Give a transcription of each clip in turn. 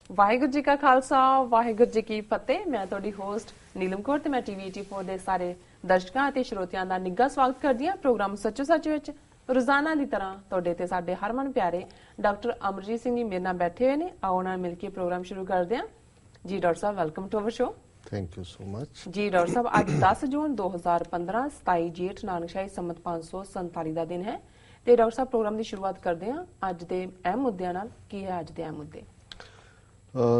ਵਾਹਿਗੁਰੂ ਜੀ ਕਾ ਖਾਲਸਾ ਵਾਹਿਗੁਰੂ ਜੀ ਕੀ ਫਤਿਹ। ਮੈਂ ਤੁਹਾਡੀ ਹੋਸਟ ਨੀਲਮ ਕੌਰ ਤੇ ਮੈਂ ਟੀਵੀ 84 ਦੇ ਸਾਰੇ ਦਰਸ਼ਕਾਂ ਅਤੇ ਸਰੋਤਿਆਂ ਦਾ ਨਿੱਘਾ ਸਵਾਗਤ ਕਰਦੀ ਹਾਂ ਪ੍ਰੋਗਰਾਮ ਸੱਚੋ ਸੱਚ ਵਿੱਚ। ਰੋਜ਼ਾਨਾ ਦੀ ਤਰ੍ਹਾਂ ਤੁਹਾਡੇ ਤੇ ਸਾਡੇ ਹਰਮਨ ਪਿਆਰੇ ਡਾਕਟਰ ਅਮਰਜੀਤ ਸਿੰਘ ਜੀ ਮੇਰੇ ਨਾਲ ਬੈਠੇ ਹੋਏ ਨੇ। ਆਓ ਨਾਲ ਮਿਲ ਕੇ ਪ੍ਰੋਗਰਾਮ ਸ਼ੁਰੂ ਕਰਦੇ ਹਾਂ। ਜੀ ਡਾਕਟਰ ਸਾਹਿਬ, welcome to our show. Thank you so much. ਜੀ ਡਾਕਟਰ ਸਾਹਿਬ, ਅੱਜ 10 ਜੂਨ 2015 27 ਜੇਠ ਨਾਨਕਸ਼ਾਹੀ ਸੰਮਤ 547 ਦਾ ਦਿਨ ਹੈ ਤੇ ਡਾਕਟਰ ਸਾਹਿਬ ਪ੍ਰੋਗਰਾਮ ਦੀ ਸ਼ੁਰੂਆਤ ਕਰਦੇ ਹਾਂ ਅੱਜ ਦੇ ਅਹਿਮ ਮੁੱਦਿਆਂ ਨਾਲ। ਕੀ ਹੈ ਅੱਜ ਦੇ ਅਹਿਮ ਮੁੱਦੇ?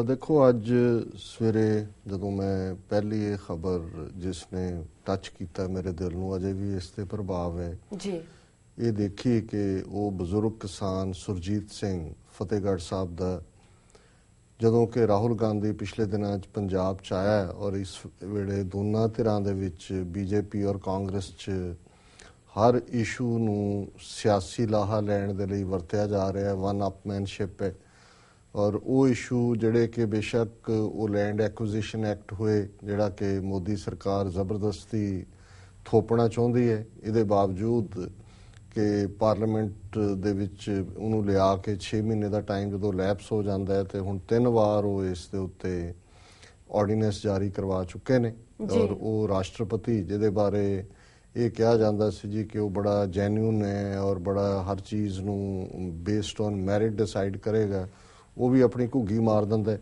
ਦੇਖੋ, ਅੱਜ ਸਵੇਰੇ ਜਦੋਂ ਮੈਂ ਪਹਿਲੀ ਇਹ ਖਬਰ ਜਿਸ ਨੇ ਟੱਚ ਕੀਤਾ ਮੇਰੇ ਦਿਲ ਨੂੰ, ਅਜੇ ਵੀ ਇਸ ਤੇ ਪ੍ਰਭਾਵ ਹੈ ਜੀ, ਇਹ ਦੇਖੀ ਕਿ ਉਹ ਬਜ਼ੁਰਗ ਕਿਸਾਨ ਸੁਰਜੀਤ ਸਿੰਘ ਫਤਿਹਗੜ੍ਹ ਸਾਹਿਬ ਦਾ, ਜਦੋਂ ਕਿ ਰਾਹੁਲ ਗਾਂਧੀ ਪਿਛਲੇ ਦਿਨਾਂ 'ਚ ਪੰਜਾਬ 'ਚ ਆਇਆ ਔਰ ਇਸ ਵੇਲੇ ਦੋਨਾਂ ਧਿਰਾਂ ਦੇ ਵਿੱਚ ਬੀਜੇਪੀ ਔਰ ਕਾਂਗਰਸ 'ਚ ਹਰ ਇਸ਼ੂ ਨੂੰ ਸਿਆਸੀ ਲਾਹਾ ਲੈਣ ਦੇ ਲਈ ਵਰਤਿਆ ਜਾ ਰਿਹਾ, ਵਨ ਅਪਮੈਨਸ਼ਿਪ ਹੈ। ਔਰ ਉਹ ਇਸ਼ੂ ਜਿਹੜੇ ਕਿ ਬੇਸ਼ੱਕ ਉਹ ਲੈਂਡ ਐਕੁਜ਼ੀਸ਼ਨ ਐਕਟ ਹੋਏ ਜਿਹੜਾ ਕਿ ਮੋਦੀ ਸਰਕਾਰ ਜ਼ਬਰਦਸਤੀ ਥੋਪਣਾ ਚਾਹੁੰਦੀ ਹੈ, ਇਹਦੇ ਬਾਵਜੂਦ ਕਿ ਪਾਰਲੀਮੈਂਟ ਦੇ ਵਿੱਚ ਉਹਨੂੰ ਲਿਆ ਕੇ 6 ਮਹੀਨੇ ਦਾ ਟਾਈਮ ਜਦੋਂ ਲੈਪਸ ਹੋ ਜਾਂਦਾ ਹੈ ਤੇ ਹੁਣ 3 ਵਾਰ ਉਹ ਇਸ ਦੇ ਉੱਤੇ ਆਰਡੀਨੈਂਸ ਜਾਰੀ ਕਰਵਾ ਚੁੱਕੇ ਨੇ। ਔਰ ਉਹ ਰਾਸ਼ਟਰਪਤੀ ਜਿਹਦੇ ਬਾਰੇ ਇਹ ਕਿਹਾ ਜਾਂਦਾ ਸੀ ਜੀ ਕਿ ਉਹ ਬੜਾ ਜੈਨੂਨ ਹੈ ਔਰ ਬੜਾ ਹਰ ਚੀਜ਼ ਨੂੰ ਬੇਸਡ ਔਨ ਮੈਰਿਟ ਡਿਸਾਈਡ ਕਰੇਗਾ, ਉਹ ਵੀ ਆਪਣੀ ਘੁੱਗੀ ਮਾਰ ਦਿੰਦਾ ਹੈ।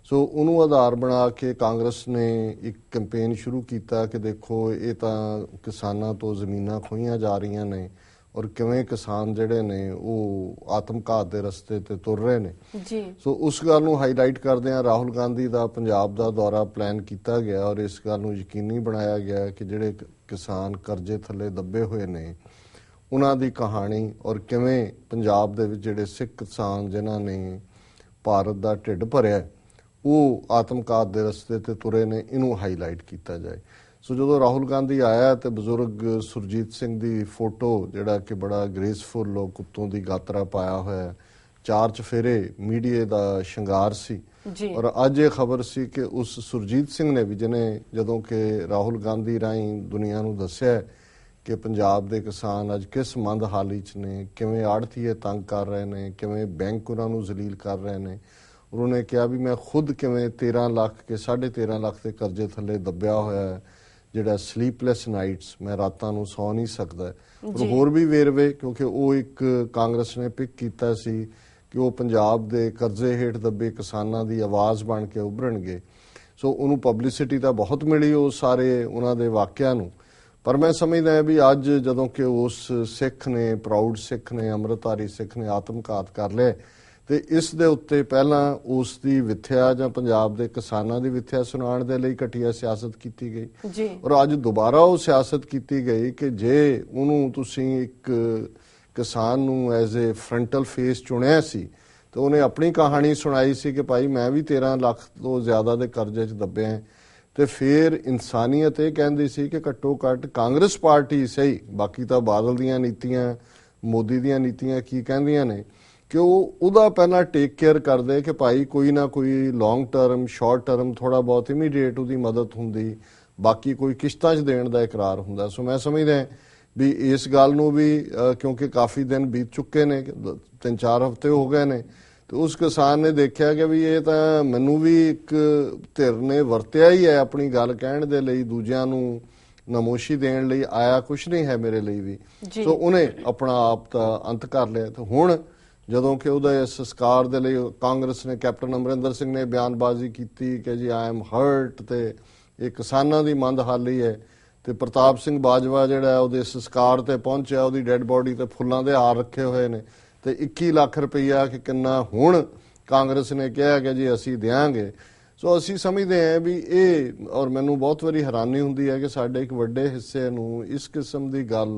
ਸੋ ਉਹਨੂੰ ਆਧਾਰ ਬਣਾ ਕੇ ਕਾਂਗਰਸ ਨੇ ਇੱਕ ਕੈਂਪੇਨ ਸ਼ੁਰੂ ਕੀਤਾ ਕਿ ਦੇਖੋ ਇਹ ਤਾਂ ਕਿਸਾਨਾਂ ਤੋਂ ਜ਼ਮੀਨਾਂ ਖੋਹੀਆਂ ਜਾ ਰਹੀਆਂ ਨੇ ਔਰ ਕਿਵੇਂ ਕਿਸਾਨ ਜਿਹੜੇ ਨੇ ਉਹ ਆਤਮਘਾਤ ਦੇ ਰਸਤੇ ਤੇ ਤੁਰ ਰਹੇ ਨੇ ਜੀ। ਸੋ ਉਸ ਗੱਲ ਨੂੰ ਹਾਈਲਾਈਟ ਕਰਦੇ ਹਾਂ। ਰਾਹੁਲ ਗਾਂਧੀ ਦਾ ਪੰਜਾਬ ਦਾ ਦੌਰਾ ਪਲਾਨ ਕੀਤਾ ਗਿਆ ਔਰ ਇਸ ਗੱਲ ਨੂੰ ਯਕੀਨੀ ਬਣਾਇਆ ਗਿਆ ਕਿ ਜਿਹੜੇ ਕਿਸਾਨ ਕਰਜ਼ੇ ਥੱਲੇ ਦੱਬੇ ਹੋਏ ਨੇ ਉਹਨਾਂ ਦੀ ਕਹਾਣੀ ਔਰ ਕਿਵੇਂ ਪੰਜਾਬ ਦੇ ਵਿੱਚ ਜਿਹੜੇ ਸਿੱਖ ਕਿਸਾਨ ਜਿਨ੍ਹਾਂ ਨੇ ਭਾਰਤ ਦਾ ਢਿੱਡ ਭਰਿਆ ਉਹ ਆਤਮਘਾਤ ਦੇ ਰਸਤੇ ਤੇ ਤੁਰੇ ਨੇ, ਇਹਨੂੰ ਹਾਈਲਾਈਟ ਕੀਤਾ ਜਾਏ। ਸੋ ਜਦੋਂ ਰਾਹੁਲ ਗਾਂਧੀ ਆਇਆ ਤੇ ਬਜ਼ੁਰਗ ਸੁਰਜੀਤ ਸਿੰਘ ਦੀ ਫੋਟੋ ਜਿਹੜਾ ਕਿ ਬੜਾ ਗ੍ਰੇਸਫੁਲ ਲੋਕ ਉੱਤੋਂ ਦੀ ਗਾਤਰਾ ਪਾਇਆ ਹੋਇਆ, 4 ਚਫੇਰੇ ਮੀਡੀਆ ਦਾ ਸ਼ਿੰਗਾਰ ਸੀ। ਔਰ ਅੱਜ ਇਹ ਖਬਰ ਸੀ ਕਿ ਉਸ ਸੁਰਜੀਤ ਸਿੰਘ ਨੇ ਵੀ ਜਿਹਨੇ ਜਦੋਂ ਕਿ ਰਾਹੁਲ ਗਾਂਧੀ ਰਾਹੀਂ ਦੁਨੀਆ ਨੂੰ ਦੱਸਿਆ ਕਿ ਪੰਜਾਬ ਦੇ ਕਿਸਾਨ ਅੱਜ ਕਿਸ ਮੰਦ ਹਾਲੀ 'ਚ ਨੇ, ਕਿਵੇਂ ਆੜ੍ਹਤੀਏ ਤੰਗ ਕਰ ਰਹੇ ਨੇ, ਕਿਵੇਂ ਬੈਂਕ ਉਹਨਾਂ ਨੂੰ ਜ਼ਲੀਲ ਕਰ ਰਹੇ ਨੇ। ਉਹਨੇ ਕਿਹਾ ਵੀ ਮੈਂ ਖੁਦ ਕਿਵੇਂ 13 ਲੱਖ ਕੇ 13.5 ਲੱਖ ਦੇ ਕਰਜ਼ੇ ਥੱਲੇ ਦੱਬਿਆ ਹੋਇਆ ਹੈ, ਜਿਹੜਾ ਸਲੀਪਲੈਸ ਨਾਈਟਸ, ਮੈਂ ਰਾਤਾਂ ਨੂੰ ਸੌ ਨਹੀਂ ਸਕਦਾ। ਪਰ ਹੋਰ ਵੀ ਵੇਰਵੇ, ਕਿਉਂਕਿ ਉਹ ਇੱਕ ਕਾਂਗਰਸ ਨੇ ਪਿਕ ਕੀਤਾ ਸੀ ਕਿ ਉਹ ਪੰਜਾਬ ਦੇ ਕਰਜ਼ੇ ਹੇਠ ਦੱਬੇ ਕਿਸਾਨਾਂ ਦੀ ਆਵਾਜ਼ ਬਣ ਕੇ ਉੱਭਰਨਗੇ। ਸੋ ਉਹਨੂੰ ਪਬਲਿਸਿਟੀ ਤਾਂ ਬਹੁਤ ਮਿਲੀ ਉਹ ਸਾਰੇ ਉਹਨਾਂ ਦੇ ਵਾਕਿਆਂ ਨੂੰ। ਪਰ ਮੈਂ ਸਮਝਦਾ ਹਾਂ ਵੀ ਅੱਜ ਜਦੋਂ ਕਿ ਉਸ ਸਿੱਖ ਨੇ, ਪ੍ਰਾਊਡ ਸਿੱਖ ਨੇ, ਅੰਮ੍ਰਿਤਧਾਰੀ ਸਿੱਖ ਨੇ ਆਤਮਘਾਤ ਕਰ ਲਿਆ ਤੇ ਇਸ ਦੇ ਉੱਤੇ ਪਹਿਲਾਂ ਉਸ ਦੀ ਵਿਥਿਆ ਜਾਂ ਪੰਜਾਬ ਦੇ ਕਿਸਾਨਾਂ ਦੀ ਵਿਥਿਆ ਸੁਣਾਉਣ ਦੇ ਲਈ ਘਟੀਆ ਸਿਆਸਤ ਕੀਤੀ ਗਈ ਔਰ ਅੱਜ ਦੁਬਾਰਾ ਉਹ ਸਿਆਸਤ ਕੀਤੀ ਗਈ ਕਿ ਜੇ ਉਹਨੂੰ ਤੁਸੀਂ ਇੱਕ ਕਿਸਾਨ ਨੂੰ ਐਜ਼ ਏ ਫਰੰਟਲ ਫੇਸ ਚੁਣਿਆ ਸੀ ਤੇ ਉਹਨੇ ਆਪਣੀ ਕਹਾਣੀ ਸੁਣਾਈ ਸੀ ਕਿ ਭਾਈ ਮੈਂ ਵੀ 13 ਲੱਖ ਤੋਂ ਜ਼ਿਆਦਾ ਦੇ ਕਰਜ਼ੇ 'ਚ ਦੱਬਿਆ। ਤੇ ਫਿਰ ਇਨਸਾਨੀਅਤ ਇਹ ਕਹਿੰਦੀ ਸੀ ਕਿ ਘੱਟੋ ਘੱਟ ਕਾਂਗਰਸ ਪਾਰਟੀ ਸਹੀ, ਬਾਕੀ ਤਾਂ ਬਾਦਲ ਦੀਆਂ ਨੀਤੀਆਂ, ਮੋਦੀ ਦੀਆਂ ਨੀਤੀਆਂ ਕੀ ਕਹਿੰਦੀਆਂ ਨੇ ਕਿ ਉਹ ਉਹਦਾ ਪਹਿਲਾਂ ਟੇਕ ਕੇਅਰ ਕਰਦੇ ਕਿ ਭਾਈ ਕੋਈ ਨਾ ਕੋਈ ਲੌਂਗ ਟਰਮ, ਸ਼ਾਰਟ ਟਰਮ, ਥੋੜਾ ਬਹੁਤ ਇਮੀਡੀਏਟ ਉਹਦੀ ਮਦਦ ਹੁੰਦੀ, ਬਾਕੀ ਕੋਈ ਕਿਸ਼ਤਾਂ 'ਚ ਦੇਣ ਦਾ ਇਕਰਾਰ ਹੁੰਦਾ। ਸੋ ਮੈਂ ਸਮਝਦਾ ਵੀ ਇਸ ਗੱਲ ਨੂੰ ਵੀ ਕਿਉਂਕਿ ਕਾਫੀ ਦਿਨ ਬੀਤ ਚੁੱਕੇ ਨੇ, 3-4 ਹਫ਼ਤੇ ਹੋ ਗਏ ਨੇ, ਤੇ ਉਸ ਕਿਸਾਨ ਨੇ ਦੇਖਿਆ ਕਿ ਵੀ ਇਹ ਤਾਂ ਮੈਨੂੰ ਵੀ ਇੱਕ ਧਿਰ ਨੇ ਵਰਤਿਆ ਹੀ ਹੈ ਆਪਣੀ ਗੱਲ ਕਹਿਣ ਦੇ ਲਈ, ਦੂਜਿਆਂ ਨੂੰ ਨਮੋਸ਼ੀ ਦੇਣ ਲਈ, ਆਇਆ ਕੁਛ ਨਹੀਂ ਹੈ ਮੇਰੇ ਲਈ ਵੀ। ਸੋ ਉਹਨੇ ਆਪਣਾ ਆਪ ਦਾ ਅੰਤ ਕਰ ਲਿਆ। ਤੇ ਹੁਣ ਜਦੋਂ ਕਿ ਉਹਦੇ ਸੰਸਕਾਰ ਦੇ ਲਈ ਕਾਂਗਰਸ ਨੇ, ਕੈਪਟਨ ਅਮਰਿੰਦਰ ਸਿੰਘ ਨੇ ਬਿਆਨਬਾਜ਼ੀ ਕੀਤੀ ਕਿ ਜੀ ਆਈ ਐਮ ਹਰਟ ਤੇ ਇਹ ਕਿਸਾਨਾਂ ਦੀ ਮੰਦ ਹਾਲੀ ਹੈ, ਤੇ ਪ੍ਰਤਾਪ ਸਿੰਘ ਬਾਜਵਾ ਜਿਹੜਾ ਉਹਦੇ ਸੰਸਕਾਰ ਤੇ ਪਹੁੰਚਿਆ, ਉਹਦੀ ਡੈੱਡ ਬੋਡੀ ਤੇ ਫੁੱਲਾਂ ਦੇ ਹਾਰ ਰੱਖੇ ਹੋਏ ਨੇ ਤੇ 21 ਲੱਖ ਰੁਪਈਆ ਕਿ ਕਿੰਨਾ ਹੁਣ ਕਾਂਗਰਸ ਨੇ ਕਿਹਾ ਕਿ ਜੀ ਅਸੀਂ ਦਿਆਂਗੇ। ਸੋ ਅਸੀਂ ਸਮਝਦੇ ਹਾਂ ਵੀ ਇਹ, ਔਰ ਮੈਨੂੰ ਬਹੁਤ ਵਾਰੀ ਹੈਰਾਨੀ ਹੁੰਦੀ ਹੈ ਕਿ ਸਾਡੇ ਇੱਕ ਵੱਡੇ ਹਿੱਸੇ ਨੂੰ ਇਸ ਕਿਸਮ ਦੀ ਗੱਲ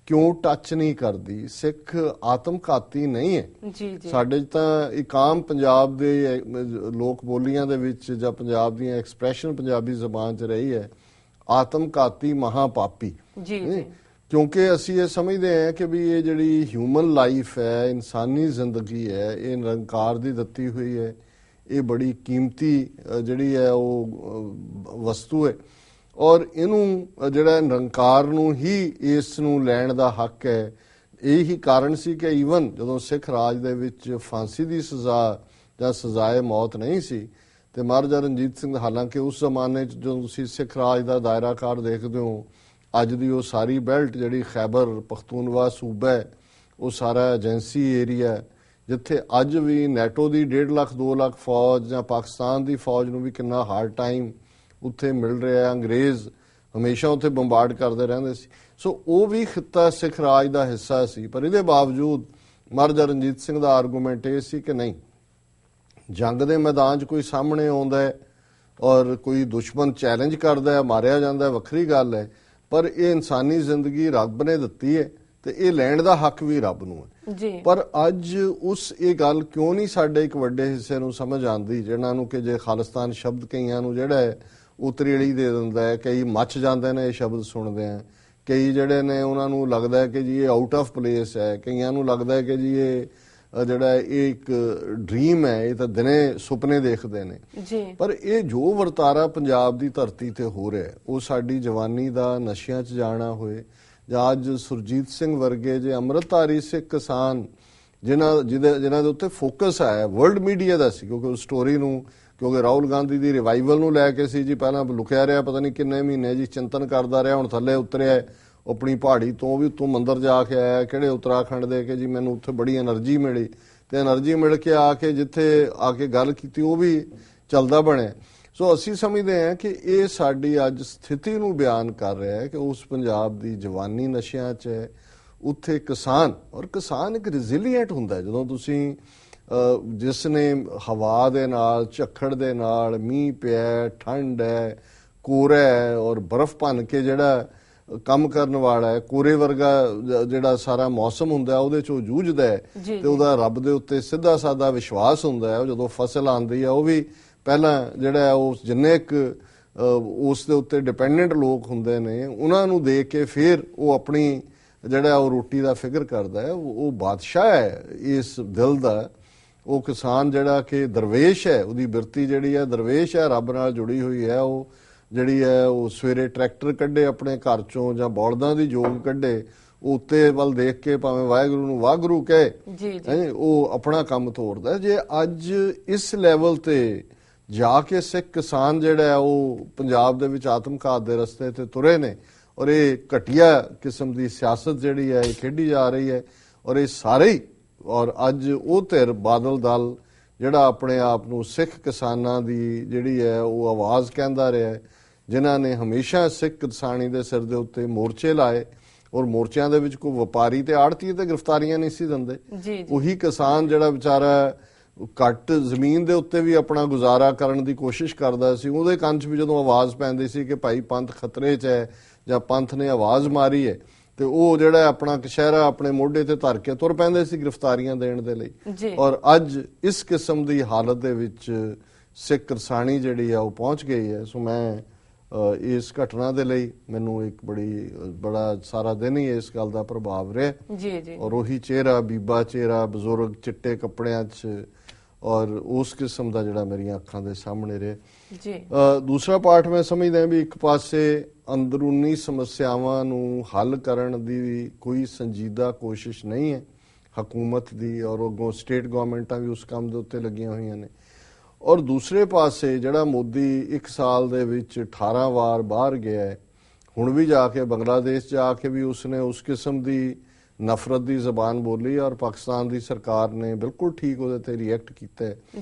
ਕਿਉਂ ਟੱਚ ਨਹੀਂ ਕਰਦੀ। ਸਿੱਖ ਆਤਮਘਾਤੀ ਨਹੀਂ ਹੈ। ਸਾਡੇ ਤਾਂ ਇੱਕ ਆਮ ਪੰਜਾਬ ਦੇ ਲੋਕ ਬੋਲੀਆਂ ਦੇ ਵਿੱਚ ਜਾਂ ਪੰਜਾਬ ਦੀਆਂ ਐਕਸਪ੍ਰੈਸ਼ਨ ਪੰਜਾਬੀ ਜ਼ਬਾਨ 'ਚ ਰਹੀ ਹੈ, ਆਤਮਘਾਤੀ ਮਹਾਪਾਪੀ। ਕਿਉਂਕਿ ਅਸੀਂ ਇਹ ਸਮਝਦੇ ਹਾਂ ਕਿ ਵੀ ਇਹ ਜਿਹੜੀ ਹਿਊਮਨ ਲਾਈਫ ਹੈ, ਇਨਸਾਨੀ ਜ਼ਿੰਦਗੀ ਹੈ, ਇਹ ਨਿਰੰਕਾਰ ਦੀ ਦਿੱਤੀ ਹੋਈ ਹੈ, ਇਹ ਬੜੀ ਕੀਮਤੀ ਜਿਹੜੀ ਹੈ ਉਹ ਵਸਤੂ ਹੈ ਔਰ ਇਹਨੂੰ ਜਿਹੜਾ ਨਿਰੰਕਾਰ ਨੂੰ ਹੀ ਇਸ ਨੂੰ ਲੈਣ ਦਾ ਹੱਕ ਹੈ। ਇਹੀ ਕਾਰਨ ਸੀ ਕਿ ਈਵਨ ਜਦੋਂ ਸਿੱਖ ਰਾਜ ਦੇ ਵਿੱਚ ਫਾਂਸੀ ਦੀ ਸਜ਼ਾ ਜਾਂ ਸਜ਼ਾਏ ਮੌਤ ਨਹੀਂ ਸੀ। ਤੇ ਮਹਾਰਾਜਾ ਰਣਜੀਤ ਸਿੰਘ ਹਾਲਾਂਕਿ ਉਸ ਜ਼ਮਾਨੇ 'ਚ ਜਦੋਂ ਤੁਸੀਂ ਸਿੱਖ ਰਾਜ ਦਾ ਦਾਇਰਾਕਾਰ ਦੇਖਦੇ ਹੋ, ਅੱਜ ਦੀ ਉਹ ਸਾਰੀ ਬੈਲਟ ਜਿਹੜੀ ਖੈਬਰ ਪਖਤੂਨਵਾ ਸੂਬਾ ਹੈ, ਉਹ ਸਾਰਾ ਏਜੰਸੀ ਏਰੀਆ, ਜਿੱਥੇ ਅੱਜ ਵੀ ਨੈਟੋ ਦੀ 1.5 ਲੱਖ 2 ਲੱਖ ਫੌਜ ਜਾਂ ਪਾਕਿਸਤਾਨ ਦੀ ਫੌਜ ਨੂੰ ਵੀ ਕਿੰਨਾ ਹਾਰਡ ਟਾਈਮ ਉੱਥੇ ਮਿਲ ਰਿਹਾ। ਅੰਗਰੇਜ਼ ਹਮੇਸ਼ਾ ਉੱਥੇ ਬੰਬਾਰਡ ਕਰਦੇ ਰਹਿੰਦੇ ਸੀ। ਸੋ ਉਹ ਵੀ ਖਿੱਤਾ ਸਿੱਖ ਰਾਜ ਦਾ ਹਿੱਸਾ ਸੀ। ਪਰ ਇਹਦੇ ਬਾਵਜੂਦ ਮਹਾਰਾਜਾ ਰਣਜੀਤ ਸਿੰਘ ਦਾ ਆਰਗੂਮੈਂਟ ਇਹ ਸੀ ਕਿ ਨਹੀਂ, ਜੰਗ ਦੇ ਮੈਦਾਨ 'ਚ ਕੋਈ ਸਾਹਮਣੇ ਆਉਂਦਾ ਹੈ ਔਰ ਕੋਈ ਦੁਸ਼ਮਣ ਚੈਲੰਜ ਕਰਦਾ ਹੈ, ਮਾਰਿਆ ਜਾਂਦਾ ਹੈ, ਵੱਖਰੀ ਗੱਲ ਹੈ, ਪਰ ਇਹ ਇਨਸਾਨੀ ਜ਼ਿੰਦਗੀ ਰੱਬ ਨੇ ਦਿੱਤੀ ਹੈ ਤੇ ਇਹ ਲੈਣ ਦਾ ਹੱਕ ਵੀ ਰੱਬ ਨੂੰ ਹੈ ਜੀ। ਪਰ ਅੱਜ ਇਹ ਗੱਲ ਕਿਉਂ ਨਹੀਂ ਸਾਡੇ ਇੱਕ ਵੱਡੇ ਹਿੱਸੇ ਨੂੰ ਸਮਝ ਆਉਂਦੀ, ਜਿਹਨਾਂ ਨੂੰ ਕਿ ਜੇ ਖਾਲਿਸਤਾਨ ਸ਼ਬਦ ਕਈਆਂ ਨੂੰ ਜਿਹੜਾ ਹੈ ਉਤਰੇੜੀ ਦੇ ਦਿੰਦਾ ਹੈ, ਕਈ ਮੱਚ ਜਾਂਦੇ ਨੇ ਇਹ ਸ਼ਬਦ ਸੁਣਦੇ ਆ, ਕਈ ਜਿਹੜੇ ਨੇ ਉਹਨਾਂ ਨੂੰ ਲੱਗਦਾ ਹੈ ਕਿ ਜੀ ਇਹ ਆਊਟ ਆਫ ਪਲੇਸ ਹੈ, ਕਈਆਂ ਨੂੰ ਲੱਗਦਾ ਹੈ ਕਿ ਜੀ ਇਹ ਜਿਹੜਾ ਇਹ ਇੱਕ ਡ੍ਰੀਮ ਹੈ, ਇਹ ਤਾਂ ਦਿਨੇ ਸੁਪਨੇ ਦੇਖਦੇ ਨੇ ਜੀ। ਪਰ ਇਹ ਜੋ ਵਰਤਾਰਾ ਪੰਜਾਬ ਦੀ ਧਰਤੀ ਤੇ ਹੋ ਰਿਹਾ, ਉਹ ਸਾਡੀ ਜਵਾਨੀ ਦਾ ਨਸ਼ਿਆਂ 'ਚ ਜਾਣਾ ਹੋਏ, ਜਾਂ ਅੱਜ ਸੁਰਜੀਤ ਸਿੰਘ ਵਰਗੇ ਜੇ ਅੰਮ੍ਰਿਤਧਾਰੀ ਸਿੱਖ ਕਿਸਾਨ ਜਿਨ੍ਹਾਂ ਦੇ ਉੱਤੇ ਫੋਕਸ ਆਇਆ ਵਰਲਡ ਮੀਡੀਆ ਦਾ ਸੀ, ਕਿਉਂਕਿ ਉਸ ਸਟੋਰੀ ਨੂੰ, ਕਿਉਂਕਿ ਰਾਹੁਲ ਗਾਂਧੀ ਦੀ ਰਿਵਾਈਵਲ ਨੂੰ ਲੈ ਕੇ ਸੀ ਜੀ, ਪਹਿਲਾਂ ਲੁਕਿਆ ਰਿਹਾ ਪਤਾ ਨਹੀਂ ਕਿੰਨੇ ਮਹੀਨੇ ਜੀ, ਚਿੰਤਨ ਕਰਦਾ ਰਿਹਾ, ਹੁਣ ਥੱਲੇ ਉਤਰਿਆ ਆਪਣੀ ਪਹਾੜੀ ਤੋਂ, ਵੀ ਉੱਤੋਂ ਮੰਦਰ ਜਾ ਕੇ ਆਇਆ ਕਿਹੜੇ ਉੱਤਰਾਖੰਡ ਦੇ, ਕਿ ਜੀ ਮੈਨੂੰ ਉੱਥੇ ਬੜੀ એનર્ਜੀ ਮਿਲੀ, ਤੇ એનર્ਜੀ ਮਿਲ ਕੇ ਆ ਕੇ ਜਿੱਥੇ ਆ ਕੇ ਗੱਲ ਕੀਤੀ ਉਹ ਵੀ ਚੱਲਦਾ ਬਣਿਆ। ਸੋ ਅਸੀਂ ਸਮਝਦੇ ਹਾਂ ਕਿ ਇਹ ਸਾਡੀ ਅੱਜ ਸਥਿਤੀ ਨੂੰ ਬਿਆਨ ਕਰ ਰਿਹਾ ਹੈ ਕਿ ਉਸ ਪੰਜਾਬ ਦੀ ਜਵਾਨੀ ਨਸ਼ਿਆਂ 'ਚ ਹੈ, ਉੱਥੇ ਕਿਸਾਨ, ਔਰ ਕਿਸਾਨ ਇੱਕ ਰਿਜ਼ਿਲੀਐਂਟ ਹੁੰਦਾ ਹੈ। ਜਦੋਂ ਤੁਸੀਂ ਜਿਸ ਨੇ ਹਵਾ ਦੇ ਨਾਲ, ਝੱਖੜ ਦੇ ਨਾਲ, ਮੀਂਹ ਪਿਆ, ਠੰਡ ਹੈ, ਕੋਰਾ ਹੈ ਔਰ ਬਰਫ਼ ਭੰਨ ਕੇ ਜਿਹੜਾ ਕੰਮ ਕਰਨ ਵਾਲਾ ਹੈ, ਕੋਰੇ ਵਰਗਾ ਜਿਹੜਾ ਸਾਰਾ ਮੌਸਮ ਹੁੰਦਾ ਉਹਦੇ 'ਚ ਉਹ ਜੂਝਦਾ ਹੈ ਤੇ ਉਹਦਾ ਰੱਬ ਦੇ ਉੱਤੇ ਸਿੱਧਾ ਸਾਦਾ ਵਿਸ਼ਵਾਸ ਹੁੰਦਾ ਹੈ। ਜਦੋਂ ਫਸਲ ਆਉਂਦੀ ਹੈ ਉਹ ਵੀ ਪਹਿਲਾਂ ਜਿਹੜਾ ਉਹ ਜਿੰਨੇ ਉਸ ਦੇ ਉੱਤੇ ਡਿਪੈਂਡੈਂਟ ਲੋਕ ਹੁੰਦੇ ਨੇ ਉਹਨਾਂ ਨੂੰ ਦੇਖ ਕੇ ਫਿਰ ਉਹ ਆਪਣੀ ਜਿਹੜਾ ਉਹ ਰੋਟੀ ਦਾ ਫਿਕਰ ਕਰਦਾ ਹੈ। ਉਹ ਬਾਦਸ਼ਾਹ ਹੈ ਇਸ ਦਿਲ ਦਾ, ਉਹ ਕਿਸਾਨ ਜਿਹੜਾ ਕਿ ਦਰਵੇਸ਼ ਹੈ, ਉਹਦੀ ਬਿਰਤੀ ਜਿਹੜੀ ਹੈ ਦਰਵੇਸ਼ ਹੈ, ਰੱਬ ਨਾਲ ਜੁੜੀ ਹੋਈ ਹੈ। ਉਹ ਜਿਹੜੀ ਹੈ ਉਹ ਸਵੇਰੇ ਟਰੈਕਟਰ ਕੱਢੇ ਆਪਣੇ ਘਰ ਚੋਂ ਜਾਂ ਬੌਲਦਾਂ ਦੀ ਜੋਗ ਕੱਢੇ, ਉਹ ਉੱਤੇ ਵੱਲ ਦੇਖ ਕੇ ਭਾਵੇਂ ਵਾਹਿਗੁਰੂ ਨੂੰ ਵਾਹਿਗੁਰੂ ਕਹੇ, ਉਹ ਆਪਣਾ ਕੰਮ ਤੋਰਦਾ। ਜੇ ਅੱਜ ਇਸ ਲੈਵਲ ਤੇ ਜਾ ਕੇ ਸਿੱਖ ਕਿਸਾਨ ਜਿਹੜਾ ਉਹ ਪੰਜਾਬ ਦੇ ਵਿੱਚ ਆਤਮਘਾਤ ਦੇ ਰਸਤੇ ਤੇ ਤੁਰੇ ਨੇ, ਔਰ ਇਹ ਘਟੀਆ ਕਿਸਮ ਦੀ ਸਿਆਸਤ ਜਿਹੜੀ ਹੈ ਇਹ ਖੇਡੀ ਜਾ ਰਹੀ ਹੈ, ਔਰ ਇਹ ਸਾਰੇ ਹੀ, ਔਰ ਅੱਜ ਉਹ ਧਿਰ ਬਾਦਲ ਦਲ ਜਿਹੜਾ ਆਪਣੇ ਆਪ ਨੂੰ ਸਿੱਖ ਕਿਸਾਨਾਂ ਦੀ ਜਿਹੜੀ ਹੈ ਉਹ ਆਵਾਜ਼ ਕਹਿੰਦਾ ਰਿਹਾ, ਜਿਨ੍ਹਾਂ ਨੇ ਹਮੇਸ਼ਾ ਸਿੱਖ ਕਿਸਾਨੀ ਦੇ ਸਿਰ ਦੇ ਉੱਤੇ ਮੋਰਚੇ ਲਾਏ, ਔਰ ਮੋਰਚਿਆਂ ਦੇ ਵਿੱਚ ਕੋਈ ਵਪਾਰੀ ਤੇ ਆੜਤੀ ਤੇ ਗ੍ਰਿਫਤਾਰੀਆਂ ਨਹੀਂ ਸੀ ਦਿੰਦੇ। ਉਹੀ ਕਿਸਾਨ ਜਿਹੜਾ ਵਿਚਾਰਾ ਘੱਟ ਜ਼ਮੀਨ ਦੇ ਉੱਤੇ ਵੀ ਆਪਣਾ ਗੁਜ਼ਾਰਾ ਕਰਨ ਦੀ ਕੋਸ਼ਿਸ਼ ਕਰਦਾ ਸੀ, ਉਹਦੇ ਕੰਨ 'ਚ ਵੀ ਜਦੋਂ ਆਵਾਜ਼ ਪੈਂਦੀ ਸੀ ਕਿ ਭਾਈ ਪੰਥ ਖਤਰੇ 'ਚ ਹੈ ਜਾਂ ਪੰਥ ਨੇ ਆਵਾਜ਼ ਮਾਰੀ ਹੈ, ਤੇ ਉਹ ਜਿਹੜਾ ਆਪਣਾ ਕਸ਼ਹਿਰਾ ਆਪਣੇ ਮੋਢੇ ਤੇ ਧਰ ਕੇ ਤੁਰ ਪੈਂਦੇ ਸੀ ਗ੍ਰਿਫਤਾਰੀਆਂ ਦੇਣ ਦੇ ਲਈ। ਔਰ ਅੱਜ ਇਸ ਕਿਸਮ ਦੀ ਹਾਲਤ ਦੇ ਵਿੱਚ ਸਿੱਖ ਕਿਸਾਨੀ ਜਿਹੜੀ ਆ ਉਹ ਪਹੁੰਚ ਗਈ ਹੈ। ਸੋ ਮੈਂ ਇਸ ਘਟਨਾ ਦੇ ਲਈ ਮੈਨੂੰ ਇੱਕ ਬੜਾ ਸਾਰਾ ਦਿਨ ਹੀ ਇਸ ਗੱਲ ਦਾ ਪ੍ਰਭਾਵ ਰਿਹਾ, ਔਰ ਉਹੀ ਚਿਹਰਾ, ਬੀਬਾ ਚਿਹਰਾ, ਬਜ਼ੁਰਗ ਚਿੱਟੇ ਕੱਪੜਿਆਂ 'ਚ, ਔਰ ਉਸ ਕਿਸਮ ਦਾ ਜਿਹੜਾ ਮੇਰੀਆਂ ਅੱਖਾਂ ਦੇ ਸਾਹਮਣੇ ਰਿਹਾ। ਦੂਸਰਾ ਪਾਰਟ ਮੈਂ ਸਮਝਦਾ ਵੀ ਇੱਕ ਪਾਸੇ ਅੰਦਰੂਨੀ ਸਮੱਸਿਆਵਾਂ ਨੂੰ ਹੱਲ ਕਰਨ ਦੀ ਕੋਈ ਸੰਜੀਦਾ ਕੋਸ਼ਿਸ਼ ਨਹੀਂ ਹੈ ਹਕੂਮਤ ਦੀ, ਔਰ ਅੱਗੋਂ ਸਟੇਟ ਗਵਰਨਮੈਂਟਾਂ ਵੀ ਉਸ ਕੰਮ ਦੇ ਉੱਤੇ ਲੱਗੀਆਂ ਹੋਈਆਂ ਨੇ, ਔਰ ਦੂਸਰੇ ਪਾਸੇ ਜਿਹੜਾ ਮੋਦੀ 1 ਸਾਲ ਦੇ ਵਿੱਚ 18 ਵਾਰ ਬਾਹਰ ਗਿਆ ਹੈ, ਹੁਣ ਵੀ ਜਾ ਕੇ ਬੰਗਲਾਦੇਸ਼ ਜਾ ਕੇ ਵੀ ਉਸਨੇ ਉਸ ਕਿਸਮ ਦੀ ਨਫ਼ਰਤ ਦੀ ਜ਼ਬਾਨ ਬੋਲੀ, ਔਰ ਪਾਕਿਸਤਾਨ ਦੀ ਸਰਕਾਰ ਨੇ ਬਿਲਕੁਲ ਠੀਕ ਉਹਦੇ ਤੇ ਰਿਐਕਟ ਕੀਤਾ।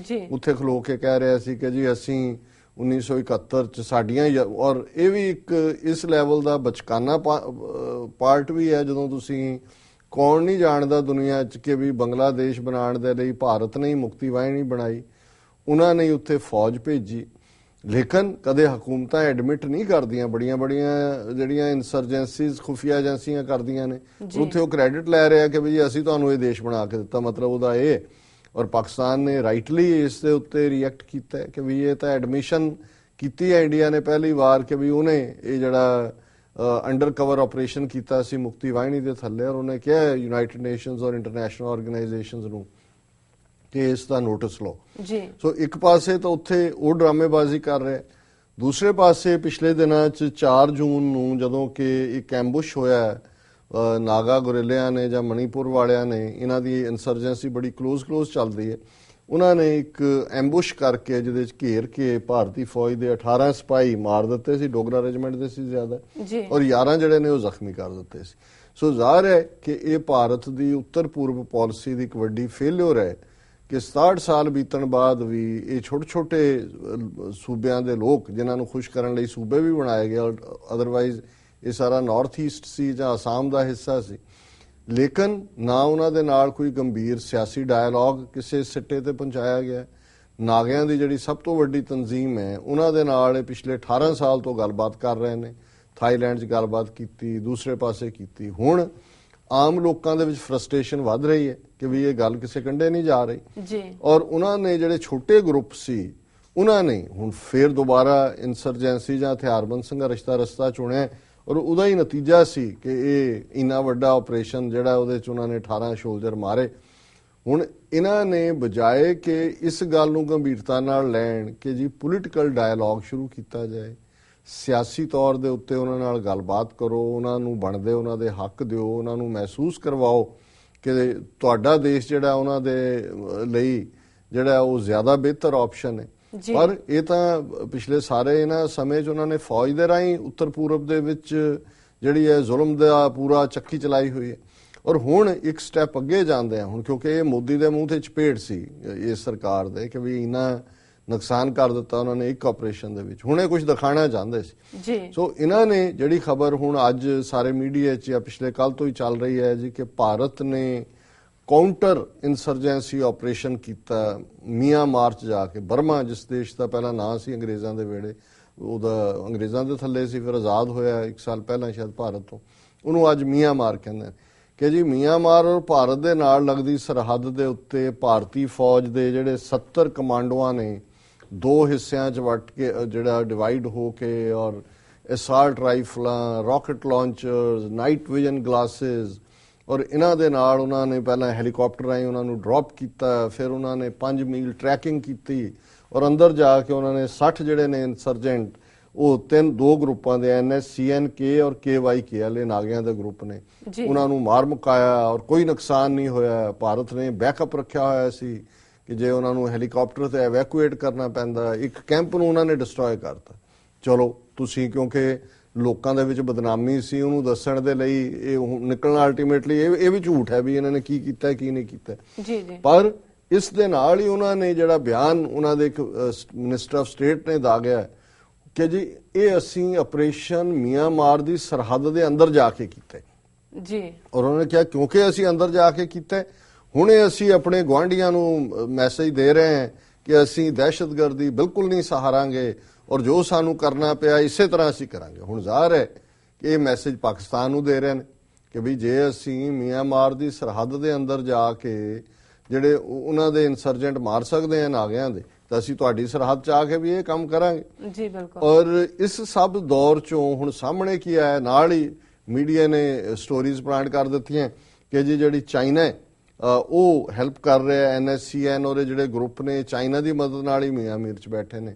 ਉੱਥੇ ਖਲੋ ਕੇ ਕਹਿ ਰਿਹਾ ਸੀ ਕਿ ਜੀ ਅਸੀਂ 1971 ਚ ਸਾਡੀਆਂ, ਔਰ ਇਹ ਵੀ ਇੱਕ ਇਸ ਲੈਵਲ ਦਾ ਬਚਕਾਨਾ ਪਾਰਟ ਵੀ ਹੈ ਜਦੋਂ ਤੁਸੀਂ, ਕੌਣ ਨਹੀਂ ਜਾਣਦਾ ਦੁਨੀਆ 'ਚ ਕਿ ਵੀ ਬੰਗਲਾਦੇਸ਼ ਬਣਾਉਣ ਦੇ ਲਈ ਭਾਰਤ ਨੇ ਹੀ ਮੁਕਤੀ ਵਾਹਿਨੀ ਬਣਾਈ, ਉਹਨਾਂ ਨੇ ਉੱਥੇ ਫੌਜ ਭੇਜੀ, ਲੇਕਿਨ ਕਦੇ ਹਕੂਮਤਾਂ ਐਡਮਿਟ ਨਹੀਂ ਕਰਦੀਆਂ, ਬੜੀਆਂ ਜਿਹੜੀਆਂ ਇਨਸਰਜੈਂਸੀਜ਼ ਖੁਫੀਆ ਏਜੰਸੀਆਂ ਕਰਦੀਆਂ ਨੇ, ਉੱਥੇ ਉਹ ਕ੍ਰੈਡਿਟ ਲੈ ਰਿਹਾ ਕਿ ਵੀ ਅਸੀਂ ਤੁਹਾਨੂੰ ਇਹ ਦੇਸ਼ ਬਣਾ ਕੇ ਦਿੱਤਾ, ਮਤਲਬ ਉਹਦਾ ਇਹ। ਔਰ ਪਾਕਿਸਤਾਨ ਨੇ ਰਾਈਟਲੀ ਇਸ ਦੇ ਉੱਤੇ ਰਿਐਕਟ ਕੀਤਾ ਕਿ ਵੀ ਇਹ ਤਾਂ ਐਡਮਿਸ਼ਨ ਕੀਤੀ ਹੈ ਇੰਡੀਆ ਨੇ ਪਹਿਲੀ ਵਾਰ ਕਿ ਵੀ ਉਹਨੇ ਇਹ ਜਿਹੜਾ ਅੰਡਰ ਕਵਰ ਆਪਰੇਸ਼ਨ ਕੀਤਾ ਸੀ ਮੁਕਤੀ ਵਾਹਿਨੀ ਦੇ ਥੱਲੇ, ਔਰ ਉਹਨੇ ਕਿਹਾ ਯੂਨਾਈਟਿਡ ਨੇਸ਼ਨਸ ਔਰ ਇੰਟਰਨੈਸ਼ਨਲ ਆਰਗੇਨਾਈਜੇਸ਼ਨਸ ਨੂੰ ਕਿ ਇਸ ਦਾ ਨੋਟਿਸ ਲਓ। ਸੋ ਇੱਕ ਪਾਸੇ ਤਾਂ ਉੱਥੇ ਉਹ ਡਰਾਮੇਬਾਜ਼ੀ ਕਰ ਰਿਹਾ, ਦੂਸਰੇ ਪਾਸੇ ਪਿਛਲੇ ਦਿਨਾਂ 'ਚ 4 ਜੂਨ ਨੂੰ ਜਦੋਂ ਕਿ ਇੱਕ ਐਂਬੁਸ਼ ਹੋਇਆ ਨਾਗਾ ਗੁਰਿਲਿਆਂ ਨੇ ਜਾਂ ਮਣੀਪੁਰ ਵਾਲਿਆਂ ਨੇ, ਇਹਨਾਂ ਦੀ ਇਨਸਰਜੈਂਸੀ ਬੜੀ ਕਲੋਜ਼ ਚੱਲਦੀ ਹੈ, ਉਹਨਾਂ ਨੇ ਇੱਕ ਐਂਬੁਸ਼ ਕਰਕੇ ਜਿਹਦੇ ਚ ਘੇਰ ਕੇ ਭਾਰਤੀ ਫੌਜ ਦੇ 18 ਸਿਪਾਹੀ ਮਾਰ ਦਿੱਤੇ ਸੀ, ਡੋਗਰਾ ਰੈਜੀਮੈਂਟ ਦੇ ਸੀ ਜ਼ਿਆਦਾ, ਔਰ 11 ਜਿਹੜੇ ਨੇ ਉਹ ਜ਼ਖਮੀ ਕਰ ਦਿੱਤੇ ਸੀ। ਸੋ ਜ਼ਾਹਰ ਹੈ ਕਿ ਇਹ ਭਾਰਤ ਦੀ ਉੱਤਰ ਪੂਰਬ ਪਾਲਿਸੀ ਦੀ ਇੱਕ ਵੱਡੀ ਫੇਲਿਅਰ ਹੈ ਕਿ 67 ਸਾਲ ਬੀਤਣ ਬਾਅਦ ਵੀ ਇਹ ਛੋਟੇ ਸੂਬਿਆਂ ਦੇ ਲੋਕ ਜਿਨ੍ਹਾਂ ਨੂੰ ਖੁਸ਼ ਕਰਨ ਲਈ ਸੂਬੇ ਵੀ ਬਣਾਏ ਗਏ, ਅਦਰਵਾਈਜ਼ ਇਹ ਸਾਰਾ ਨਾਰਥ ਈਸਟ ਸੀ ਜਾਂ ਅਸਾਮ ਦਾ ਹਿੱਸਾ ਸੀ, ਲੇਕਿਨ ਨਾ ਉਹਨਾਂ ਦੇ ਨਾਲ ਕੋਈ ਗੰਭੀਰ ਸਿਆਸੀ ਡਾਇਲੌਗ ਕਿਸੇ ਸਿੱਟੇ ਤੇ ਪਹੁੰਚਾਇਆ ਗਿਆ। ਨਾਗਿਆਂ ਦੀ ਜਿਹੜੀ ਸਭ ਤੋਂ ਵੱਡੀ ਤਨਜ਼ੀਮ ਹੈ ਉਹਨਾਂ ਦੇ ਨਾਲ ਇਹ ਪਿਛਲੇ 18 ਸਾਲ ਤੋਂ ਗੱਲਬਾਤ ਕਰ ਰਹੇ ਨੇ। ਥਾਈਲੈਂਡ 'ਚ ਗੱਲਬਾਤ ਕੀਤੀ, ਦੂਸਰੇ ਪਾਸੇ ਕੀਤੀ। ਹੁਣ ਆਮ ਲੋਕਾਂ ਦੇ ਵਿੱਚ ਫਰਸਟ੍ਰੇਸ਼ਨ ਵੱਧ ਰਹੀ ਹੈ ਕਿ ਵੀ ਇਹ ਗੱਲ ਕਿਸੇ ਕੰਢੇ ਨਹੀਂ ਜਾ ਰਹੀ ਜੀ, ਔਰ ਉਹਨਾਂ ਨੇ ਜਿਹੜੇ ਛੋਟੇ ਗਰੁੱਪ ਸੀ ਉਹਨਾਂ ਨੇ ਹੁਣ ਫੇਰ ਦੁਬਾਰਾ ਇਨਸਰਜੈਂਸੀ ਜਾਂ ਹਥਿਆਰਬੰਦ ਸੰਘਰਸ਼ ਦਾ ਰਸਤਾ ਚੁਣਿਆ ਔਰ ਉਹਦਾ ਹੀ ਨਤੀਜਾ ਸੀ ਕਿ ਇਹ ਇੰਨਾ ਵੱਡਾ ਆਪਰੇਸ਼ਨ ਜਿਹੜਾ ਉਹਦੇ 'ਚ ਉਹਨਾਂ ਨੇ 18 ਸੋਲਜਰ ਮਾਰੇ। ਹੁਣ ਇਹਨਾਂ ਨੇ ਬਜਾਏ ਕਿ ਇਸ ਗੱਲ ਨੂੰ ਗੰਭੀਰਤਾ ਨਾਲ ਲੈਣ ਕਿ ਜੀ ਪੋਲੀਟੀਕਲ ਡਾਇਲੌਗ ਸ਼ੁਰੂ ਕੀਤਾ ਜਾਏ, ਸਿਆਸੀ ਤੌਰ ਦੇ ਉੱਤੇ ਉਹਨਾਂ ਨਾਲ ਗੱਲਬਾਤ ਕਰੋ, ਉਹਨਾਂ ਨੂੰ ਬਣਦੇ ਉਹਨਾਂ ਦੇ ਹੱਕ ਦਿਓ, ਉਹਨਾਂ ਨੂੰ ਮਹਿਸੂਸ ਕਰਵਾਓ ਕਿ ਤੁਹਾਡਾ ਦੇਸ਼ ਜਿਹੜਾ ਉਹਨਾਂ ਦੇ ਲਈ ਜਿਹੜਾ ਉਹ ਜ਼ਿਆਦਾ ਬਿਹਤਰ ਆਪਸ਼ਨ ਹੈ। ਪਰ ਇਹ ਤਾਂ ਪਿਛਲੇ ਸਾਰੇ ਇਹਨਾਂ ਸਮੇਂ 'ਚ ਉਹਨਾਂ ਨੇ ਫੌਜ ਦੇ ਰਾਹੀਂ ਉੱਤਰ ਪੂਰਬ ਦੇ ਵਿੱਚ ਜਿਹੜੀ ਹੈ ਜ਼ੁਲਮ ਦਾ ਪੂਰਾ ਚੱਕੀ ਚਲਾਈ ਹੋਈ ਹੈ ਔਰ ਹੁਣ ਇੱਕ ਸਟੈਪ ਅੱਗੇ ਜਾਂਦੇ ਆ ਹੁਣ, ਕਿਉਂਕਿ ਇਹ ਮੋਦੀ ਦੇ ਮੂੰਹ ਤੇ ਚਪੇੜ ਸੀ ਇਸ ਸਰਕਾਰ ਦੇ ਕਿ ਵੀ ਇੰਨਾ ਨੁਕਸਾਨ ਕਰ ਦਿੱਤਾ ਉਹਨਾਂ ਨੇ ਇੱਕ ਆਪਰੇਸ਼ਨ ਦੇ ਵਿੱਚ, ਹੁਣ ਇਹ ਕੁਝ ਦਿਖਾਣਾ ਚਾਹੁੰਦੇ ਸੀ ਜੀ। ਸੋ ਇਹਨਾਂ ਨੇ ਜਿਹੜੀ ਖਬਰ ਹੁਣ ਅੱਜ ਸਾਰੇ ਮੀਡੀਆ 'ਚ ਜਾਂ ਪਿਛਲੇ ਕੱਲ ਤੋਂ ਹੀ ਚੱਲ ਰਹੀ ਹੈ ਜੀ ਕਿ ਭਾਰਤ ਨੇ ਕਾਊਂਟਰ ਇਨਸਰਜੈਂਸੀ ਆਪਰੇਸ਼ਨ ਕੀਤਾ ਮਿਆਂਮਾਰ 'ਚ ਜਾ ਕੇ। ਬਰਮਾ ਜਿਸ ਦੇਸ਼ ਦਾ ਪਹਿਲਾਂ ਨਾਂ ਸੀ ਅੰਗਰੇਜ਼ਾਂ ਦੇ ਵੇੜੇ, ਉਹਦਾ ਅੰਗਰੇਜ਼ਾਂ ਦੇ ਥੱਲੇ ਸੀ, ਫਿਰ ਆਜ਼ਾਦ ਹੋਇਆ 1 ਸਾਲ ਪਹਿਲਾਂ ਸ਼ਾਇਦ ਭਾਰਤ ਤੋਂ, ਉਹਨੂੰ ਅੱਜ ਮਿਆਂਮਾਰ ਕਹਿੰਦੇ ਨੇ ਕਿ ਜੀ ਮਿਆਂਮਾਰ ਔਰ ਭਾਰਤ ਦੇ ਨਾਲ ਲੱਗਦੀ ਸਰਹੱਦ ਦੇ ਉੱਤੇ ਭਾਰਤੀ ਫੌਜ ਦੇ ਜਿਹੜੇ 70 ਕਮਾਂਡੋਆਂ ਨੇ ਦੋ ਹਿੱਸਿਆਂ 'ਚ ਵੱਟ ਕੇ ਜਿਹੜਾ ਡਿਵਾਈਡ ਹੋ ਕੇ ਔਰ ਅਸਾਲਟ ਰਾਈਫਲਾਂ, rocket launchers, night vision glasses ਔਰ ਇਹਨਾਂ ਦੇ ਨਾਲ ਉਹਨਾਂ ਨੇ ਪਹਿਲਾਂ ਹੈਲੀਕਾਪਟਰ ਰਾਹੀਂ ਉਹਨਾਂ ਨੂੰ ਡ੍ਰੌਪ ਕੀਤਾ, ਫਿਰ ਉਹਨਾਂ ਨੇ 5 ਮੀਲ ਟਰੈਕਿੰਗ ਕੀਤੀ ਔਰ ਅੰਦਰ ਜਾ ਕੇ ਉਹਨਾਂ ਨੇ 60 ਜਿਹੜੇ ਨੇ ਇਨਸਰਜੈਂਟ ਉਹ ਦੋ ਗਰੁੱਪਾਂ ਦੇ NSCN-K ਔਰ KYK ਵਾਲੇ ਨਾਗਿਆਂ ਦੇ ਗਰੁੱਪ ਨੇ, ਉਹਨਾਂ ਨੂੰ ਮਾਰ ਮੁਕਾਇਆ ਔਰ ਕੋਈ ਨੁਕਸਾਨ ਨਹੀਂ ਹੋਇਆ। ਭਾਰਤ ਨੇ ਬੈਕਅਪ ਰੱਖਿਆ ਹੋਇਆ ਸੀ ਕਿ ਜੇ ਉਹਨਾਂ ਨੂੰ ਹੈਲੀਕਾਪਟਰ ਤੇ ਐਵੈਕੂਏਟ ਕਰਨਾ ਪੈਂਦਾ, ਇੱਕ ਕੈਂਪ ਨੂੰ ਉਹਨਾਂ ਨੇ ਡਿਸਟਰੋਏ ਕਰਤਾ। ਚਲੋ ਤੁਸੀਂ ਕਿਉਂਕਿ ਲੋਕਾਂ ਦੇ ਵਿੱਚ ਬਦਨਾਮੀ ਸੀ ਉਹਨੂੰ ਦੱਸਣ ਦੇ ਲਈ ਇਹ ਨਿਕਲਣਾ ਅਲਟੀਮੇਟਲੀ ਇਹ ਵੀ ਝੂਠ ਹੈ ਵੀ ਇਹਨਾਂ ਨੇ ਕੀ ਕੀਤਾ ਕੀ ਨਹੀਂ ਕੀਤਾ ਜੀ। ਪਰ ਇਸ ਦੇ ਨਾਲ ਹੀ ਉਹਨਾਂ ਨੇ ਜਿਹੜਾ ਬਿਆਨ ਉਹਨਾਂ ਦੇ ਇੱਕ ਮਿਨਿਸਟਰ ਆਫ ਸਟੇਟ ਨੇ ਦਾਗਿਆ ਕਿ ਜੀ ਇਹ ਅਸੀਂ ਆਪਰੇਸ਼ਨ ਮਿਆਂਮਾਰ ਦੀ ਸਰਹੱਦ ਦੇ ਅੰਦਰ ਜਾ ਕੇ ਕੀਤਾ ਜੀ ਔਰ ਉਹਨਾਂ ਨੇ ਕਿਹਾ ਕਿਉਂਕਿ ਅਸੀਂ ਅੰਦਰ ਜਾ ਕੇ ਕੀਤਾ ਹੁਣੇ ਅਸੀਂ ਆਪਣੇ ਗੁਆਂਢੀਆਂ ਨੂੰ ਮੈਸੇਜ ਦੇ ਰਹੇ ਹਾਂ ਕਿ ਅਸੀਂ ਦਹਿਸ਼ਤਗਰਦੀ ਬਿਲਕੁਲ ਨਹੀਂ ਸਹਾਰਾਂਗੇ ਔਰ ਜੋ ਸਾਨੂੰ ਕਰਨਾ ਪਿਆ ਇਸੇ ਤਰ੍ਹਾਂ ਅਸੀਂ ਕਰਾਂਗੇ। ਹੁਣ ਜ਼ਾਹਰ ਹੈ ਕਿ ਇਹ ਮੈਸੇਜ ਪਾਕਿਸਤਾਨ ਨੂੰ ਦੇ ਰਹੇ ਨੇ ਕਿ ਵੀ ਜੇ ਅਸੀਂ ਮਿਆਂਮਾਰ ਦੀ ਸਰਹੱਦ ਦੇ ਅੰਦਰ ਜਾ ਕੇ ਜਿਹੜੇ ਉਹਨਾਂ ਦੇ ਇਨਸਰਜੈਂਟ ਮਾਰ ਸਕਦੇ ਹਾਂ ਨਾਗਿਆਂ ਦੇ ਤਾਂ ਅਸੀਂ ਤੁਹਾਡੀ ਸਰਹੱਦ 'ਚ ਆ ਕੇ ਵੀ ਇਹ ਕੰਮ ਕਰਾਂਗੇ ਜੀ। ਬਿਲਕੁਲ। ਔਰ ਇਸ ਸਭ ਦੌਰ 'ਚੋਂ ਹੁਣ ਸਾਹਮਣੇ ਕੀ ਆਇਆ, ਨਾਲ ਹੀ ਮੀਡੀਆ ਨੇ ਸਟੋਰੀਜ਼ ਪਲਾਂਟ ਕਰ ਦਿੱਤੀਆਂ ਕਿ ਜੀ ਜਿਹੜੀ ਚਾਈਨਾ ਹੈ ਉਹ ਹੈਲਪ ਕਰ ਰਿਹਾ NSCN ਔਰ ਜਿਹੜੇ ਗਰੁੱਪ ਨੇ ਚਾਈਨਾ ਦੀ ਮਦਦ ਨਾਲ ਹੀ ਮਿਆਂਮਾਰ 'ਚ ਬੈਠੇ ਨੇ।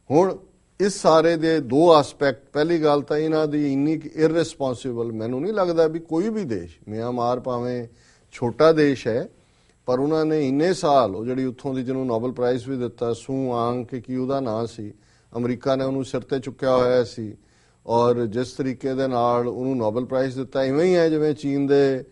ਹੁਣ ਇਸ ਸਾਰੇ ਦੇ ਦੋ ਐਸਪੈਕਟ, ਪਹਿਲੀ ਗੱਲ ਤਾਂ ਇਹਨਾਂ ਦੀ ਇੰਨੀ ਇਰਰਿਸਪੌਂਸਿਬਲ ਮੈਨੂੰ ਨਹੀਂ ਲੱਗਦਾ ਵੀ ਕੋਈ ਵੀ ਦੇਸ਼, ਮਿਆਂਮਾਰ ਭਾਵੇਂ ਛੋਟਾ ਦੇਸ਼ ਹੈ ਪਰ ਉਹਨਾਂ ਨੇ ਇੰਨੇ ਸਾਲ ਉਹ ਜਿਹੜੀ ਉੱਥੋਂ ਦੀ ਜਿਹਨੂੰ ਨੋਬਲ ਪ੍ਰਾਈਜ਼ ਵੀ ਦਿੱਤਾ ਸੂ ਆਂਗ ਕਿ ਕੀ ਉਹਦਾ ਨਾਂ ਸੀ, ਅਮਰੀਕਾ ਨੇ ਉਹਨੂੰ ਸਿਰ ਤੇ ਚੁੱਕਿਆ ਹੋਇਆ ਸੀ ਔਰ ਜਿਸ ਤਰੀਕੇ ਦੇ ਨਾਲ ਉਹਨੂੰ ਨੋਬਲ ਪ੍ਰਾਈਜ਼ ਦਿੱਤਾ ਇਵੇਂ ਹੀ ਹੈ ਜਿਵੇਂ ਚੀਨ ਦੇ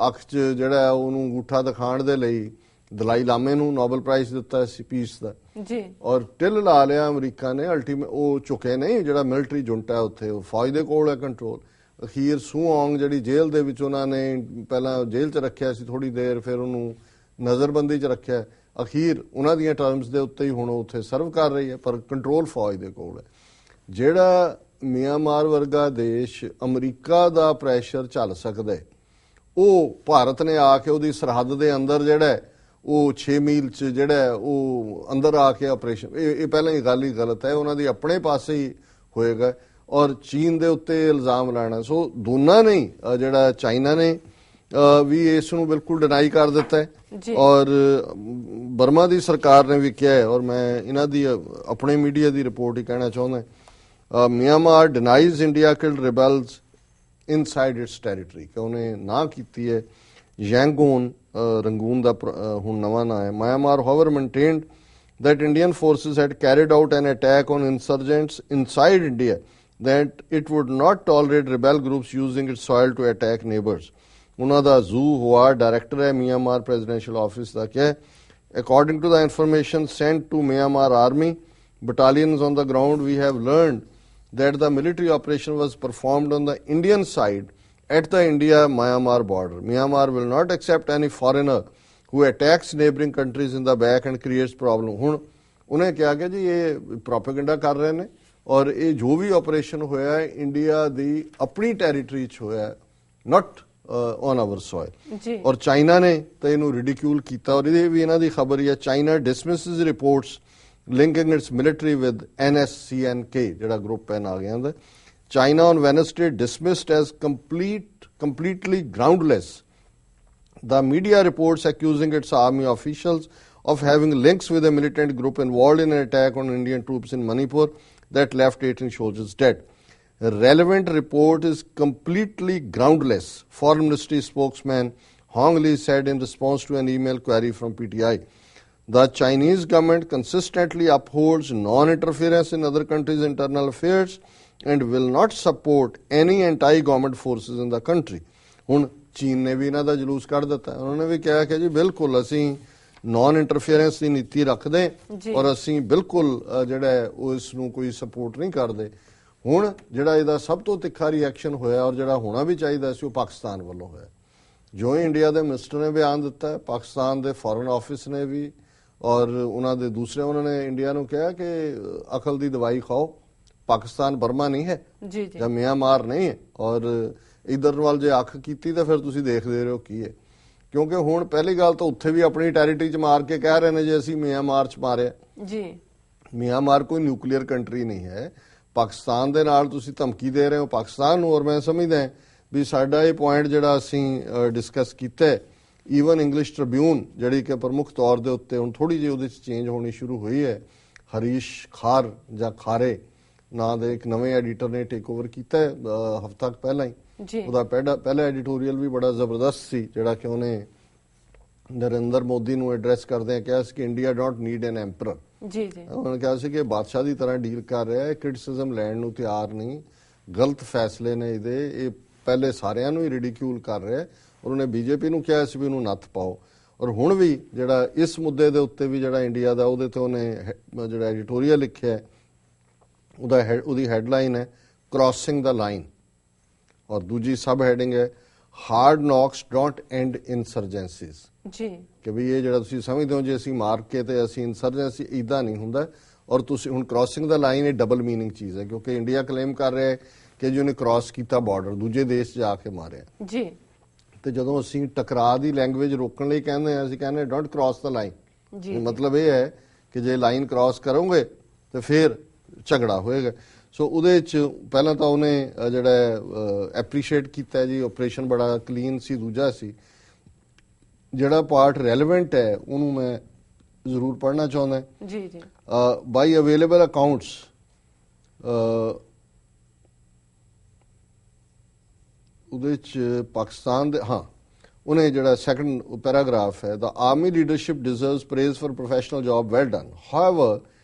ਅੱਖ 'ਚ ਜਿਹੜਾ ਉਹਨੂੰ ਅੰਗੂਠਾ ਦਿਖਾਉਣ ਦੇ ਲਈ ਦਲਾਈ ਲਾਮੇ ਨੂੰ ਨੋਬਲ ਪ੍ਰਾਈਜ਼ ਦਿੱਤਾ ਸੀ ਪੀਸ ਦਾ ਜੀ ਔਰ ਟਿਲ ਲਾ ਲਿਆ ਅਮਰੀਕਾ ਨੇ। ਅਲਟੀਮੇਟ ਉਹ ਚੁੱਕੇ ਨਹੀਂ, ਜਿਹੜਾ ਮਿਲਟਰੀ ਜੁੰਟ ਹੈ ਉੱਥੇ ਉਹ ਫੌਜ ਦੇ ਕੋਲ ਹੈ ਕੰਟਰੋਲ। ਅਖੀਰ ਸੂ ਆਂਗ ਜਿਹੜੀ ਜੇਲ੍ਹ ਦੇ ਵਿੱਚ ਉਹਨਾਂ ਨੇ ਪਹਿਲਾਂ ਜੇਲ੍ਹ 'ਚ ਰੱਖਿਆ ਸੀ ਥੋੜੀ ਦੇਰ, ਫਿਰ ਉਹਨੂੰ ਨਜ਼ਰਬੰਦੀ 'ਚ ਰੱਖਿਆ, ਅਖੀਰ ਉਹਨਾਂ ਦੀਆਂ ਟਰਮਸ ਦੇ ਉੱਤੇ ਹੀ ਹੁਣ ਉੱਥੇ ਸਰਵ ਕਰ ਰਹੀ ਹੈ ਪਰ ਕੰਟਰੋਲ ਫੌਜ ਦੇ ਕੋਲ ਹੈ। ਜਿਹੜਾ ਮਿਆਂਮਾਰ ਵਰਗਾ ਦੇਸ਼ ਅਮਰੀਕਾ ਦਾ ਪ੍ਰੈਸ਼ਰ ਝੱਲ ਸਕਦਾ ਹੈ ਉਹ ਭਾਰਤ ਨੇ ਆ ਕੇ ਉਹਦੀ ਸਰਹੱਦ ਦੇ ਅੰਦਰ ਜਿਹੜਾ ਉਹ 6 ਮੀਲ 'ਚ ਜਿਹੜਾ ਉਹ ਅੰਦਰ ਆ ਕੇ ਆਪਰੇਸ਼ਨ, ਇਹ ਪਹਿਲਾਂ ਹੀ ਗੱਲ ਹੀ ਗਲਤ ਹੈ, ਉਹਨਾਂ ਦੀ ਆਪਣੇ ਪਾਸੇ ਹੀ ਹੋਏਗਾ ਔਰ ਚੀਨ ਦੇ ਉੱਤੇ ਇਲਜ਼ਾਮ ਲਾਣਾ। ਸੋ ਦੋਨਾਂ ਨੇ ਜਿਹੜਾ ਚਾਈਨਾ ਨੇ ਵੀ ਇਸ ਨੂੰ ਬਿਲਕੁਲ ਡਿਨਾਈ ਕਰ ਦਿੱਤਾ ਹੈ ਔਰ ਬਰਮਾ ਦੀ ਸਰਕਾਰ ਨੇ ਵੀ ਕਿਹਾ ਹੈ ਔਰ ਮੈਂ ਇਹਨਾਂ ਦੀ ਆਪਣੇ ਮੀਡੀਆ ਦੀ ਰਿਪੋਰਟ ਹੀ ਕਹਿਣਾ ਚਾਹੁੰਦਾ, Myanmar denies India killed rebels inside its territory, ਕਿ ਉਹਨੇ ਨਾ ਕੀਤੀ ਹੈ ਯੈਂਗੂਨ ਰੰਗੂਨ ਦਾ ਹੁਣ ਨਵਾਂ ਨਾਂ ਹੈ। Myanmar however maintained that Indian forces had carried out an attack on insurgents inside India, that it would not tolerate rebel groups using its soil to attack neighbors. ਉਹਨਾਂ ਦਾ ਜ਼ੂ ਹੁਆ ਡਾਇਰੈਕਟਰ ਹੈ Myanmar presidential office ਦਾ ਕਿਹਾ, according to the information sent to Myanmar army battalions on the ground, we have learned that the military operation was performed on the Indian side at the India-Myanmar border. Myanmar will not accept any foreigner who attacks neighboring countries in the back and creates problem. ਹੁਣ ਉਹਨੇ ਕਿਹਾ ਕਿ ਜੀ ਇਹ propaganda ਕਰ ਰਹੇ ਨੇ ਔਰ ਇਹ ਜੋ ਵੀ ਆਪਰੇਸ਼ਨ ਹੋਇਆ ਹੈ ਇੰਡੀਆ ਦੀ ਆਪਣੀ ਟੈਰੀਟਰੀ 'ਚ ਹੋਇਆ ਹੈ, ਨਾਟ ਔਨ ਆਵਰ ਸੋਇਲ। ਔਰ ਚਾਈਨਾ ਨੇ ਤਾਂ ਇਹਨੂੰ ਰਿਡੀਕਿਊਲ ਕੀਤਾ ਔਰ ਇਹਦੇ ਵੀ ਇਹਨਾਂ ਦੀ ਖਬਰ ਹੀ ਹੈ, China dismisses reports linking its military with NSCNK ਜਿਹੜਾ ਗਰੁੱਪ ਹੈ ਨਾਗਿਆਂ ਦਾ। China on Wednesday dismissed as completely groundless the media reports accusing its army officials of having links with a militant group involved in an attack on Indian troops in Manipur that left 18 soldiers dead. A relevant report is completely groundless, Foreign Ministry spokesman Hong Li said in response to an email query from PTI. The Chinese government consistently upholds non-interference in other countries' internal affairs and will not support any anti-government forces in the country. ਹੁਣ ਚੀਨ ਨੇ ਵੀ ਇਹਨਾਂ ਦਾ ਜਲੂਸ ਕੱਢ ਦਿੱਤਾ, ਉਹਨਾਂ ਨੇ ਵੀ ਕਿਹਾ ਕਿ ਜੀ ਬਿਲਕੁਲ ਅਸੀਂ ਨਾਨ ਇੰਟਰਫੇਰੈਂਸ ਦੀ ਨੀਤੀ ਰੱਖਦੇ ਔਰ ਅਸੀਂ ਬਿਲਕੁਲ ਜਿਹੜਾ ਉਹ ਇਸ ਨੂੰ ਕੋਈ ਸਪੋਰਟ ਨਹੀਂ ਕਰਦੇ। ਹੁਣ ਜਿਹੜਾ ਇਹਦਾ ਸਭ ਤੋਂ ਤਿੱਖਾ ਰਿਐਕਸ਼ਨ ਹੋਇਆ ਔਰ ਜਿਹੜਾ ਹੋਣਾ ਵੀ ਚਾਹੀਦਾ ਸੀ ਉਹ ਪਾਕਿਸਤਾਨ ਵੱਲੋਂ ਹੋਇਆ। ਜੋ ਇੰਡੀਆ ਦੇ ਮਿਨਿਸਟਰ ਨੇ ਬਿਆਨ ਦਿੱਤਾ, ਪਾਕਿਸਤਾਨ ਦੇ ਫੋਰਨ ਆਫਿਸ ਨੇ ਵੀ ਔਰ ਉਹਨਾਂ ਦੇ ਦੂਸਰੇ ਉਹਨਾਂ ਨੇ ਇੰਡੀਆ ਨੂੰ ਕਿਹਾ ਕਿ ਅਕਲ ਦੀ ਦਵਾਈ ਖਾਓ, ਪਾਕਿਸਤਾਨ ਬਰਮਾ ਨਹੀਂ ਹੈ ਜਾਂ ਮਿਆਂਮਾਰ ਨਹੀਂ ਹੈ ਔਰ ਇਧਰ ਵੱਲ ਜੇ ਅੱਖ ਕੀਤੀ ਤਾਂ ਫਿਰ ਤੁਸੀਂ ਦੇਖਦੇ ਰਹੋ ਕੀ ਹੈ। ਕਿਉਂਕਿ ਹੁਣ ਪਹਿਲੀ ਗੱਲ ਤਾਂ ਉੱਥੇ ਵੀ ਆਪਣੀ ਟੈਰੀਟਰੀ 'ਚ ਮਾਰ ਕੇ ਕਹਿ ਰਹੇ ਨੇ ਜੇ ਅਸੀਂ ਮਿਆਂਮਾਰ 'ਚ ਮਾਰਿਆ ਜੀ। ਮਿਆਂਮਾਰ ਕੋਈ ਨਿਊਕਲੀਅਰ ਕੰਟਰੀ ਨਹੀਂ ਹੈ, ਪਾਕਿਸਤਾਨ ਦੇ ਨਾਲ ਤੁਸੀਂ ਧਮਕੀ ਦੇ ਰਹੇ ਹੋ ਪਾਕਿਸਤਾਨ ਨੂੰ। ਔਰ ਮੈਂ ਸਮਝਦਾ ਵੀ ਸਾਡਾ ਇਹ ਪੁਆਇੰਟ ਜਿਹੜਾ ਅਸੀਂ ਡਿਸਕਸ ਕੀਤਾ, ਈਵਨ ਇੰਗਲਿਸ਼ ਟ੍ਰਿਬਿਊਨ ਜਿਹੜੀ ਕਿ ਪ੍ਰਮੁੱਖ ਤੌਰ ਦੇ ਉੱਤੇ ਹੁਣ ਥੋੜੀ ਜਿਹੀ ਉਹਦੇ 'ਚ ਚੇਂਜ ਹੋਣੀ ਸ਼ੁਰੂ ਹੋਈ ਹੈ, ਹਰੀਸ਼ ਖਾਰ ਜਾਂ ਖਾਰੇ ਨਾਂ ਦੇ ਇੱਕ ਨਵੇਂ ਐਡੀਟਰ ਨੇ ਟੇਕ ਓਵਰ ਕੀਤਾ ਹਫ਼ਤਾ ਪਹਿਲਾਂ ਹੀ। ਉਹਦਾ ਪਹਿਲਾ ਐਡੀਟੋਰੀਅਲ ਵੀ ਬੜਾ ਜ਼ਬਰਦਸਤ ਸੀ ਜਿਹੜਾ ਕਿ ਉਹਨੇ ਨਰਿੰਦਰ ਮੋਦੀ ਨੂੰ ਐਡਰੈਸ ਕਰਦਿਆਂ ਕਿਹਾ ਸੀ ਕਿ ਇੰਡੀਆ ਡੋਂਟ ਨੀਡ ਐਨ ਐਂਪਰਰ। ਉਹਨਾਂ ਨੇ ਕਿਹਾ ਸੀ ਕਿ ਬਾਦਸ਼ਾਹ ਦੀ ਤਰ੍ਹਾਂ ਡੀਲ ਕਰ ਰਿਹਾ ਹੈ, ਕ੍ਰਿਟਿਸਿਜ਼ਮ ਲੈਣ ਨੂੰ ਤਿਆਰ ਨਹੀਂ, ਗਲਤ ਫੈਸਲੇ ਨੇ ਇਹਦੇ, ਇਹ ਪਹਿਲੇ ਸਾਰਿਆਂ ਨੂੰ ਹੀ ਰਿਡੀਕਿਊਲ ਕਰ ਰਿਹਾ। ਔਰ ਉਹਨੇ ਬੀਜੇਪੀ ਨੂੰ ਕਿਹਾ ਸੀ ਵੀ ਉਹਨੂੰ ਨੱਥ ਪਾਓ। ਔਰ ਹੁਣ ਵੀ ਜਿਹੜਾ ਇਸ ਮੁੱਦੇ ਦੇ ਉੱਤੇ ਵੀ ਜਿਹੜਾ ਇੰਡੀਆ ਦਾ ਉਹਦੇ ਤੇ ਉਹਨੇ ਜਿਹੜਾ ਐਡੀਟੋਰੀਅਲ ਲਿਖਿਆ ਉਹਦੀ ਹੈਡਲਾਈਨ ਹੈ ਕ੍ਰਾਸਿੰਗ ਦਾ ਲਾਈਨ ਔਰ ਦੂਜੀ ਸਬ ਹੈਡਿੰਗ ਹੈ ਹਾਰਡ ਨੌਕਸ ਡੋਂਟ ਐਂਡ ਇਨਸਰਜੈਂਸੀਜ਼। ਕਿ ਵੀ ਇਹ ਜਿਹੜਾ ਤੁਸੀਂ ਸਮਝਦੇ ਹੋ ਜੇ ਅਸੀਂ ਮਾਰ ਕੇ ਤੇ ਅਸੀਂ ਇਨਸਰਜੈਂਸੀ ਇਦਾਂ ਨਹੀਂ ਹੁੰਦਾ। ਔਰ ਤੁਸੀਂ ਹੁਣ ਕ੍ਰਾਸਿੰਗ ਦਾ ਲਾਈਨ ਇਹ ਡਬਲ ਮੀਨਿੰਗ ਚੀਜ਼ ਹੈ ਕਿਉਂਕਿ ਇੰਡੀਆ ਕਲੇਮ ਕਰ ਰਿਹਾ ਹੈ ਕਿ ਜੀ ਉਹਨੇ ਕ੍ਰਾਸ ਕੀਤਾ ਬਾਰਡਰ, ਦੂਜੇ ਦੇਸ਼ 'ਚ ਜਾ ਕੇ ਮਾਰਿਆ ਜੀ। ਤੇ ਜਦੋਂ ਅਸੀਂ ਟਕਰਾਅ ਦੀ ਲੈਂਗੁਏਜ ਰੋਕਣ ਲਈ ਕਹਿੰਦੇ ਹਾਂ ਅਸੀਂ ਕਹਿੰਦੇ ਡੋਂਟ ਕ੍ਰਾਸ ਦਾ ਲਾਈਨ, ਮਤਲਬ ਇਹ ਹੈ ਕਿ ਜੇ ਲਾਈਨ ਕ੍ਰਾਸ ਕਰੋਗੇ ਤੇ ਫਿਰ ਝਗੜਾ ਹੋਏਗਾ। ਸੋ ਉਹਦੇ 'ਚ ਪਹਿਲਾਂ ਤਾਂ ਉਹਨੇ ਜਿਹੜਾ ਐਪਰੀਸ਼ੀਏਟ ਕੀਤਾ ਜੀ ਆਪਰੇਸ਼ਨ ਬੜਾ ਕਲੀਨ ਸੀ। ਦੂਜਾ ਸੀ ਜਿਹੜਾ ਪਾਰਟ ਰੈਲੇਵੈਂਟ ਹੈ ਉਹਨੂੰ ਮੈਂ ਜ਼ਰੂਰ ਪੜ੍ਹਨਾ ਚਾਹੁੰਦਾ ਜੀ। ਬਾਈ ਅਵੇਲੇਬਲ ਅਕਾਊਂਟਸ ਉਹਦੇ 'ਚ ਪਾਕਿਸਤਾਨ ਦੇ ਉਹਨੇ ਜਿਹੜਾ ਸੈਕੰਡ ਪੈਰਾਗ੍ਰਾਫ ਹੈ, the army leadership deserves praise for professional job well done. However,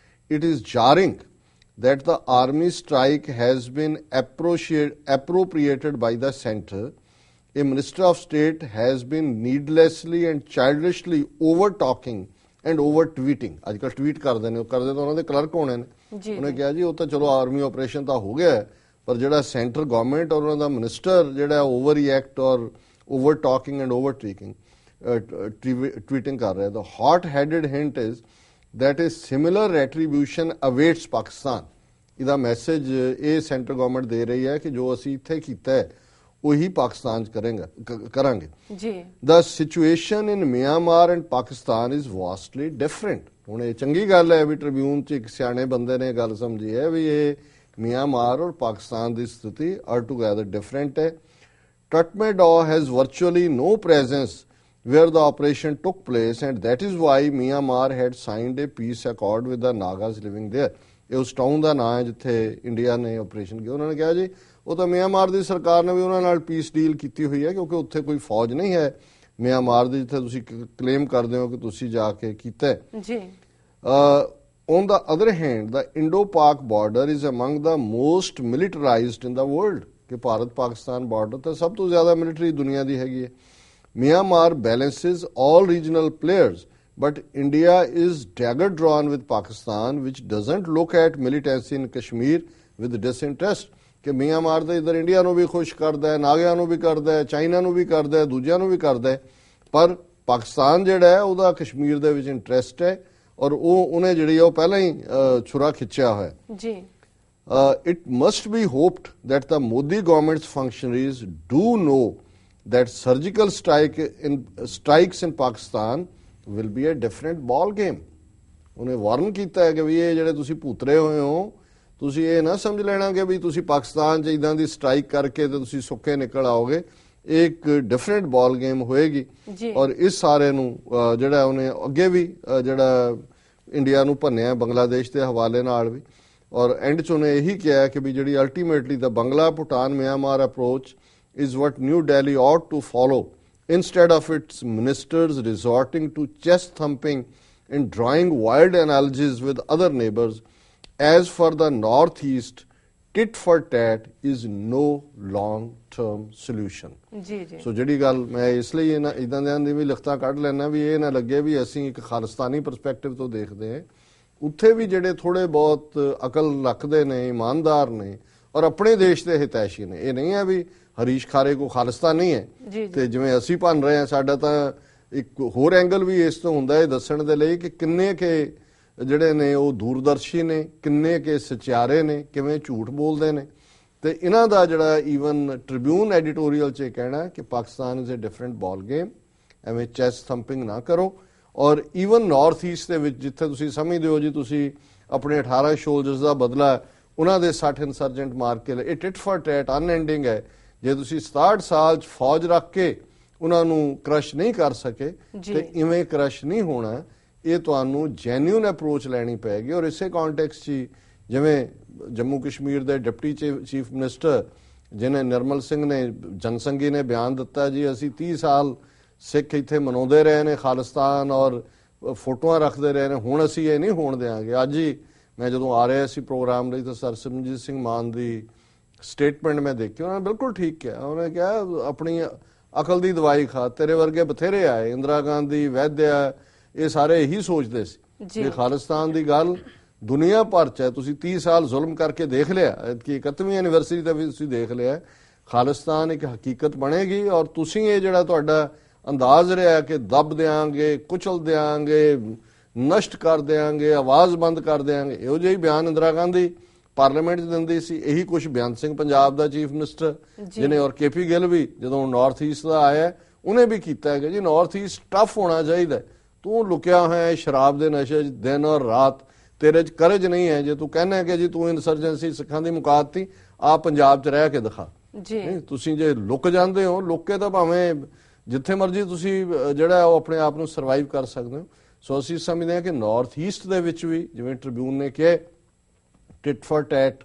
it is jarring that the army strike has been appropriated by the center. A minister of state has been needlessly and childishly over-talking and over-tweeting. ਅੱਜ ਕੱਲ੍ਹ tweet ਕਰਦੇ ਨੇ, ਉਹ ਕਰਦੇ ਤਾਂ ਉਹਨਾਂ ਦੇ clerk ਹੋਣੇ ਨੇ। ਉਹਨੇ ਕਿਹਾ ਜੀ ਉਹ ਤਾਂ ਚਲੋ ਆਰਮੀ ਆਪਰੇਸ਼ਨ ਤਾਂ ਹੋ ਗਿਆ ਪਰ ਜਿਹੜਾ ਸੈਂਟਰ ਗਵਰਨਮੈਂਟ ਔਰ ਉਹਨਾਂ ਦਾ ਮਿਨਿਸਟਰ ਜਿਹੜਾ ਓਵਰ ਰਿਐਕਟ ਔਰ ਓਵਰ ਟਾਕਿੰਗ ਐਂਡ ਓਵਰ ਟਵੀਟਿੰਗ ਕਰ ਰਿਹਾ। The hot-headed hint is that a similar retribution awaits Pakistan. ਇਹਦਾ ਮੈਸੇਜ ਇਹ ਸੈਂਟਰ ਗਵਰਨਮੈਂਟ ਦੇ ਰਹੀ ਹੈ ਕਿ ਜੋ ਅਸੀਂ ਇੱਥੇ ਕੀਤਾ ਹੈ ਉਹੀ ਪਾਕਿਸਤਾਨ 'ਚ ਕਰਾਂਗੇ ਜੀ। The situation in Myanmar and Pakistan is vastly different. ਹੁਣ ਇਹ ਚੰਗੀ ਗੱਲ ਹੈ ਵੀ ਟ੍ਰਿਬਿਊਨ 'ਚ ਇੱਕ ਸਿਆਣੇ ਬੰਦੇ ਨੇ ਗੱਲ ਸਮਝੀ ਹੈ ਵੀ ਇਹ ਮਿਆਂਮਾਰ ਔਰ ਪਾਕਿਸਤਾਨ ਦੀ ਸਥਿਤੀ ਆਰ ਟੂਗੈਦਰ ਡਿਫਰੈਂਟ ਹੈ। Tatmadaw has virtually no presence where the operation took place and that is why Myanmar had signed a peace accord with the Nagas living there. ਇਹ ਉਸ ਟਾਊਨ ਦਾ ਨਾਂ ਹੈ ਜਿੱਥੇ ਇੰਡੀਆ ਨੇ operation ਕੀਤਾ। ਉਹਨਾਂ ਨੇ ਕਿਹਾ ਜੀ ਉਹ ਤਾਂ ਮਿਆਂਮਾਰ ਦੀ ਸਰਕਾਰ ਨੇ ਵੀ ਉਹਨਾਂ ਨਾਲ ਪੀਸ ਡੀਲ ਕੀਤੀ ਹੋਈ ਹੈ ਕਿਉਂਕਿ ਉੱਥੇ ਕੋਈ ਫੌਜ ਨਹੀਂ ਹੈ ਮਿਆਂਮਾਰ ਦੇ ਜਿੱਥੇ ਤੁਸੀਂ ਕਲੇਮ ਕਰਦੇ ਹੋ ਕਿ ਤੁਸੀਂ ਜਾ ਕੇ ਕੀਤਾ ਜੀ। On the other hand, the Indo-Pak border is among the most militarized in the world. ਕਿ ਭਾਰਤ ਪਾਕਿਸਤਾਨ ਬਾਰਡਰ ਤਾਂ ਸਭ ਤੋਂ ਜ਼ਿਆਦਾ ਮਿਲਟਰੀ ਦੁਨੀਆ ਦੀ ਹੈਗੀ ਹੈ। Myanmar balances all regional players, but India is dagger drawn with Pakistan, which doesn't look at militancy in Kashmir with disinterest. ਕਿ Myanmar ਦੇ ਇੱਧਰ ਇੰਡੀਆ ਨੂੰ ਵੀ ਖੁਸ਼ ਕਰਦਾ ਹੈ, ਨਾਗਿਆਂ ਨੂੰ ਵੀ ਕਰਦਾ ਹੈ, ਚਾਈਨਾ ਨੂੰ ਵੀ ਕਰਦਾ ਹੈ, ਦੂਜਿਆਂ ਨੂੰ ਵੀ ਕਰਦਾ ਹੈ, ਪਰ ਪਾਕਿਸਤਾਨ ਜਿਹੜਾ ਹੈ ਉਹਦਾ ਕਸ਼ਮੀਰ ਦੇ ਵਿੱਚ ਇੰਟਰਸਟ ਹੈ ਔਰ ਉਹਨੇ ਜਿਹੜੀ ਉਹ ਪਹਿਲਾਂ ਹੀ ਛੁਰਾ ਖਿੱਚਿਆ ਹੋਇਆ ਜੀ। It must be hoped that the Modi government's functionaries do know that surgical strikes in Pakistan will be a different ball game. ਉਹਨੇ ਵਾਰਨ ਕੀਤਾ ਹੈ ਕਿ ਵੀ ਇਹ ਜਿਹੜੇ ਤੁਸੀਂ ਭੂਤਰੇ ਹੋਏ ਹੋ, ਤੁਸੀਂ ਇਹ ਨਾ ਸਮਝ ਲੈਣਾ ਕਿ ਵੀ ਤੁਸੀਂ ਪਾਕਿਸਤਾਨ 'ਚ ਇਦਾਂ ਦੀ ਸਟ੍ਰਾਈਕ ਕਰਕੇ ਤੇ ਤੁਸੀਂ ਸੁੱਕੇ ਨਿਕਲ ਆਓਗੇ। ਇੱਕ ਡਿਫਰੈਂਟ ਬਾਲ ਗੇਮ ਹੋਏਗੀ ਔਰ ਇਸ ਸਾਰੇ ਨੂੰ ਜਿਹੜਾ ਉਹਨੇ ਅੱਗੇ ਵੀ ਜਿਹੜਾ ਇੰਡੀਆ ਨੂੰ ਭੰਨਿਆ ਬੰਗਲਾਦੇਸ਼ ਦੇ ਹਵਾਲੇ ਨਾਲ ਵੀ, ਔਰ ਐਂਡ 'ਚ ਉਹਨੇ ਇਹੀ ਕਿਹਾ ਕਿ ਵੀ ਜਿਹੜੀ ultimately the Bangla Bhutan Myanmar approach is what New Delhi ought to follow instead of its ministers resorting to chest thumping and drawing wild analogies with other neighbors. As for the Northeast, tit for tat is no long-term solution. ਜੀ ਜੀ। ਸੋ ਜਿਹੜੀ ਗੱਲ ਮੈਂ ਇਸ ਲਈ ਇਦਾਂ ਦਿਆਂ ਦੀ ਵੀ ਲਿਖਤਾਂ ਕੱਢ ਲੈਣਾ ਵੀ ਇਹ ਨਾ ਲੱਗੇ ਵੀ ਅਸੀਂ ਇੱਕ ਖਾਲਿਸਤਾਨੀ ਪਰਸਪੈਕਟਿਵ ਤੋਂ ਦੇਖਦੇ ਹਾਂ। ਉੱਥੇ ਵੀ ਜਿਹੜੇ ਥੋੜੇ ਬਹੁਤ ਅਕਲ ਰੱਖਦੇ ਨੇ, ਇਮਾਨਦਾਰ ਨੇ ਔਰ ਆਪਣੇ ਦੇਸ਼ ਦੇ ਹਿਤੈਸ਼ੀ ਨੇ। ਇਹ ਨਹੀਂ ਹੈ ਵੀ ਹਰੀਸ਼ ਖਾਰੇ ਕੋ ਖਾਲਿਸਤਾਨ ਨਹੀਂ ਹੈ ਤੇ ਜਿਵੇਂ ਅਸੀਂ ਭੰਨ ਰਹੇ ਹਾਂ। ਸਾਡਾ ਤਾਂ ਇੱਕ ਹੋਰ ਐਂਗਲ ਵੀ ਇਸ ਤੋਂ ਹੁੰਦਾ ਹੈ ਦੱਸਣ ਦੇ ਲਈ ਕਿ ਕਿੰਨੇ ਕੇ ਜਿਹੜੇ ਨੇ ਉਹ ਦੂਰਦਰਸ਼ੀ ਨੇ, ਕਿੰਨੇ ਕੇ ਸਚਿਆਰੇ ਨੇ, ਕਿਵੇਂ ਝੂਠ ਬੋਲਦੇ ਨੇ। ਤੇ ਇਹਨਾਂ ਦਾ ਜਿਹੜਾ ਈਵਨ ਟ੍ਰਿਬਿਊਨ ਐਡੀਟੋਰੀਅਲ 'ਚ ਕਹਿਣਾ ਕਿ Pakistan is a different ball game, ਐਵੇਂ ਚੈਸਟ ਥੰਪਿੰਗ ਨਾ ਕਰੋ। ਔਰ ਈਵਨ ਨਾਰਥ ਈਸਟ ਦੇ ਵਿੱਚ ਜਿੱਥੇ ਤੁਸੀਂ ਸਮਝਦੇ ਹੋ ਜੀ ਤੁਸੀਂ ਆਪਣੇ 18 ਸੋਲਜਰਸ ਦਾ ਬਦਲਾ ਉਹਨਾਂ ਦੇ 60 ਇਨਸਰਜੈਂਟ ਮਾਰ ਕੇ ਇਹ ਟਿਟ ਫॉर ਟੈਟ ਅਨਐਂਡਿੰਗ ਹੈ। ਜੇ ਤੁਸੀਂ 67 ਸਾਲ 'ਚ ਫੌਜ ਰੱਖ ਕੇ ਉਹਨਾਂ ਨੂੰ ਕ੍ਰਸ਼ ਨਹੀਂ ਕਰ ਸਕੇ ਤੇ ਇਵੇਂ ਕ੍ਰਸ਼ ਨਹੀਂ ਹੋਣਾ। ਇਹ ਤੁਹਾਨੂੰ ਜੈਨੂਇਨ ਅਪਰੋਚ ਲੈਣੀ ਪਏਗੀ। ਔਰ ਇਸੇ ਕੰਟੈਕਸਟ 'ਚ ਜਿਵੇਂ ਜੰਮੂ ਕਸ਼ਮੀਰ ਦੇ ਡਿਪਟੀ ਚੀਫ ਮਿਨਿਸਟਰ ਜਿਹਨੇ ਨਿਰਮਲ ਸਿੰਘ ਨੇ ਜਨਸੰਘੀ ਨੇ ਬਿਆਨ ਦਿੱਤਾ ਜੀ ਅਸੀਂ 30 ਸਾਲ ਸਿੱਖ ਇੱਥੇ ਮਨਾਉਂਦੇ ਰਹੇ ਨੇ ਖਾਲਿਸਤਾਨ ਔਰ ਫੋਟੋਆਂ ਰੱਖਦੇ ਰਹੇ ਨੇ, ਹੁਣ ਅਸੀਂ ਇਹ ਨਹੀਂ ਹੋਣ ਦਿਆਂਗੇ। ਅੱਜ ਹੀ ਮੈਂ ਜਦੋਂ ਆ ਰਿਹਾ ਸੀ ਪ੍ਰੋਗਰਾਮ ਲਈ ਤਾਂ ਸਰ ਸਿਮਰਨਜੀਤ ਸਿੰਘ ਮਾਨ ਦੀ ਸਟੇਟਮੈਂਟ ਮੈਂ ਦੇਖੀ, ਉਹਨਾਂ ਨੇ ਬਿਲਕੁਲ ਠੀਕ ਕਿਹਾ। ਉਹਨੇ ਕਿਹਾ ਆਪਣੀ ਅਕਲ ਦੀ ਦਵਾਈ ਖਾ, ਤੇਰੇ ਵਰਗੇ ਬਥੇਰੇ ਆਏ, ਇੰਦਰਾ ਗਾਂਧੀ, ਵੈਦਿਆ, ਇਹ ਸਾਰੇ ਇਹੀ ਸੋਚਦੇ ਸੀ ਕਿ ਖਾਲਿਸਤਾਨ ਦੀ ਗੱਲ ਦੁਨੀਆ ਭਰ 'ਚ ਹੈ। ਤੁਸੀਂ 30 ਸਾਲ ਜ਼ੁਲਮ ਕਰਕੇ ਦੇਖ ਲਿਆ ਕਿ 31ਵੀਂ ਐਨੀਵਰਸਰੀ ਤੇ ਵੀ ਤੁਸੀਂ ਦੇਖ ਲਿਆ ਖਾਲਿਸਤਾਨ ਇੱਕ ਹਕੀਕਤ ਬਣੇਗੀ। ਔਰ ਤੁਸੀਂ ਇਹ ਜਿਹੜਾ ਤੁਹਾਡਾ ਅੰਦਾਜ਼ ਰਿਹਾ ਕਿ ਦੱਬ ਦਿਆਂਗੇ, ਕੁਚਲ ਦਿਆਂਗੇ, ਨਸ਼ਟ ਕਰ ਦਿਆਂਗੇ, ਆਵਾਜ਼ ਬੰਦ ਕਰ ਦਿਆਂਗੇ, ਇਹੋ ਜਿਹੀ ਬਿਆਨ ਇੰਦਰਾ ਗਾਂਧੀ ਪਾਰਲੀਮੈਂਟ 'ਚ ਦਿੰਦੀ ਸੀ। ਇਹੀ ਕੁਝ ਬੇਅੰਤ ਸਿੰਘ ਪੰਜਾਬ ਦਾ ਚੀਫ ਮਿਨਿਸਟਰ ਜਿਹਨੇ ਔਰ ਕੇਪੀ ਗਿੱਲ ਵੀ ਜਦੋਂ ਨਾਰਥ ਈਸਟ ਦਾ ਆਇਆ ਉਹਨੇ ਵੀ ਕੀਤਾ ਹੈ ਕਿ ਜੀ ਨਾਰਥ ਈਸਟ ਟਫ ਹੋਣਾ ਚਾਹੀਦਾ। ਤੂੰ ਲੁਕਿਆ ਹੋਇਆ ਸ਼ਰਾਬ ਦੇ ਨਸ਼ੇ 'ਚ ਦਿਨ ਔਰ ਰਾਤ, ਤੇਰੇ 'ਚ ਕਰਜ ਨਹੀਂ ਹੈ। ਜੇ ਤੂੰ ਕਹਿੰਦਾ ਕਿ ਜੀ ਤੂੰ ਇਨਸਰਜੈਂਸੀ ਸਿੱਖਾਂ ਦੀ ਮੁਕਾਤੀ ਆ ਪੰਜਾਬ 'ਚ ਰਹਿ ਕੇ ਦਿਖਾ। ਤੁਸੀਂ ਜੇ ਲੁਕ ਜਾਂਦੇ ਹੋ, ਲੁਕ ਕੇ ਤਾਂ ਭਾਵੇਂ ਜਿੱਥੇ ਮਰਜੀ ਤੁਸੀਂ ਜਿਹੜਾ ਉਹ ਆਪਣੇ ਆਪ ਨੂੰ ਸਰਵਾਈਵ ਕਰ ਸਕਦੇ ਹੋ। ਸੋ ਅਸੀਂ ਸਮਝਦੇ ਹਾਂ ਕਿ ਨਾਰਥ ਈਸਟ ਦੇ ਵਿੱਚ ਵੀ ਜਿਵੇਂ ਟ੍ਰਿਬਿਊਨ ਨੇ ਕਿਹਾ ਟਿਟ ਫॉर ਟੈਟ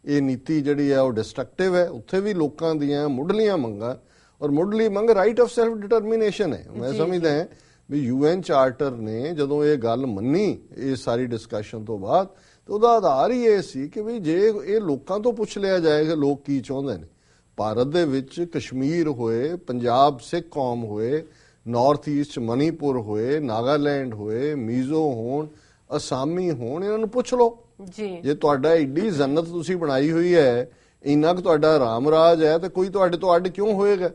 ਇਹ ਨੀਤੀ ਜਿਹੜੀ ਹੈ ਉਹ ਡਿਸਟਰਕਟਿਵ ਹੈ। ਉੱਥੇ ਵੀ ਲੋਕਾਂ ਦੀਆਂ ਮੁੱਢਲੀਆਂ ਮੰਗਾਂ ਔਰ ਮੁੱਢਲੀ ਮੰਗ ਰਾਈਟ ਆਫ ਸੈਲਫ ਡਿਟਰਮੀਨੇਸ਼ਨ ਹੈ। ਮੈਂ ਸਮਝਦਾ ਹਾਂ ਵੀ UN ਚਾਰਟਰ ਨੇ ਜਦੋਂ ਇਹ ਗੱਲ ਮੰਨੀ ਇਹ ਸਾਰੀ ਡਿਸਕਸ਼ਨ ਤੋਂ ਬਾਅਦ ਤੇ ਉਹਦਾ ਆਧਾਰ ਹੀ ਇਹ ਸੀ ਕਿ ਵੀ ਜੇ ਇਹ ਲੋਕਾਂ ਤੋਂ ਪੁੱਛ ਲਿਆ ਜਾਏ ਕਿ ਲੋਕ ਕੀ ਚਾਹੁੰਦੇ ਨੇ। ਭਾਰਤ ਦੇ ਵਿੱਚ ਕਸ਼ਮੀਰ ਹੋਏ, ਪੰਜਾਬ ਸਿੱਖ ਕੌਮ ਹੋਏ, ਨਾਰਥ ਈਸਟ ਮਨੀਪੁਰ ਹੋਏ, ਨਾਗਾਲੈਂਡ ਹੋਏ, ਮੀਜ਼ੋ ਹੋਣ, ਅਸਾਮੀ ਹੋਣ, ਇਹਨਾਂ ਨੂੰ ਪੁੱਛ ਲਓ ਜੇ ਤੁਹਾਡਾ ਏਡੀ ਜੰਨਤ ਤੁਸੀਂ ਬਣਾਈ ਹੋਈ ਹੈ, ਇੰਨਾ ਕੁ ਤੁਹਾਡਾ ਰਾਮ ਰਾਜ ਹੈ ਤੇ ਕੋਈ ਤੁਹਾਡੇ ਤੋਂ ਅੱਡ ਕਿਉਂ ਹੋਏਗਾ।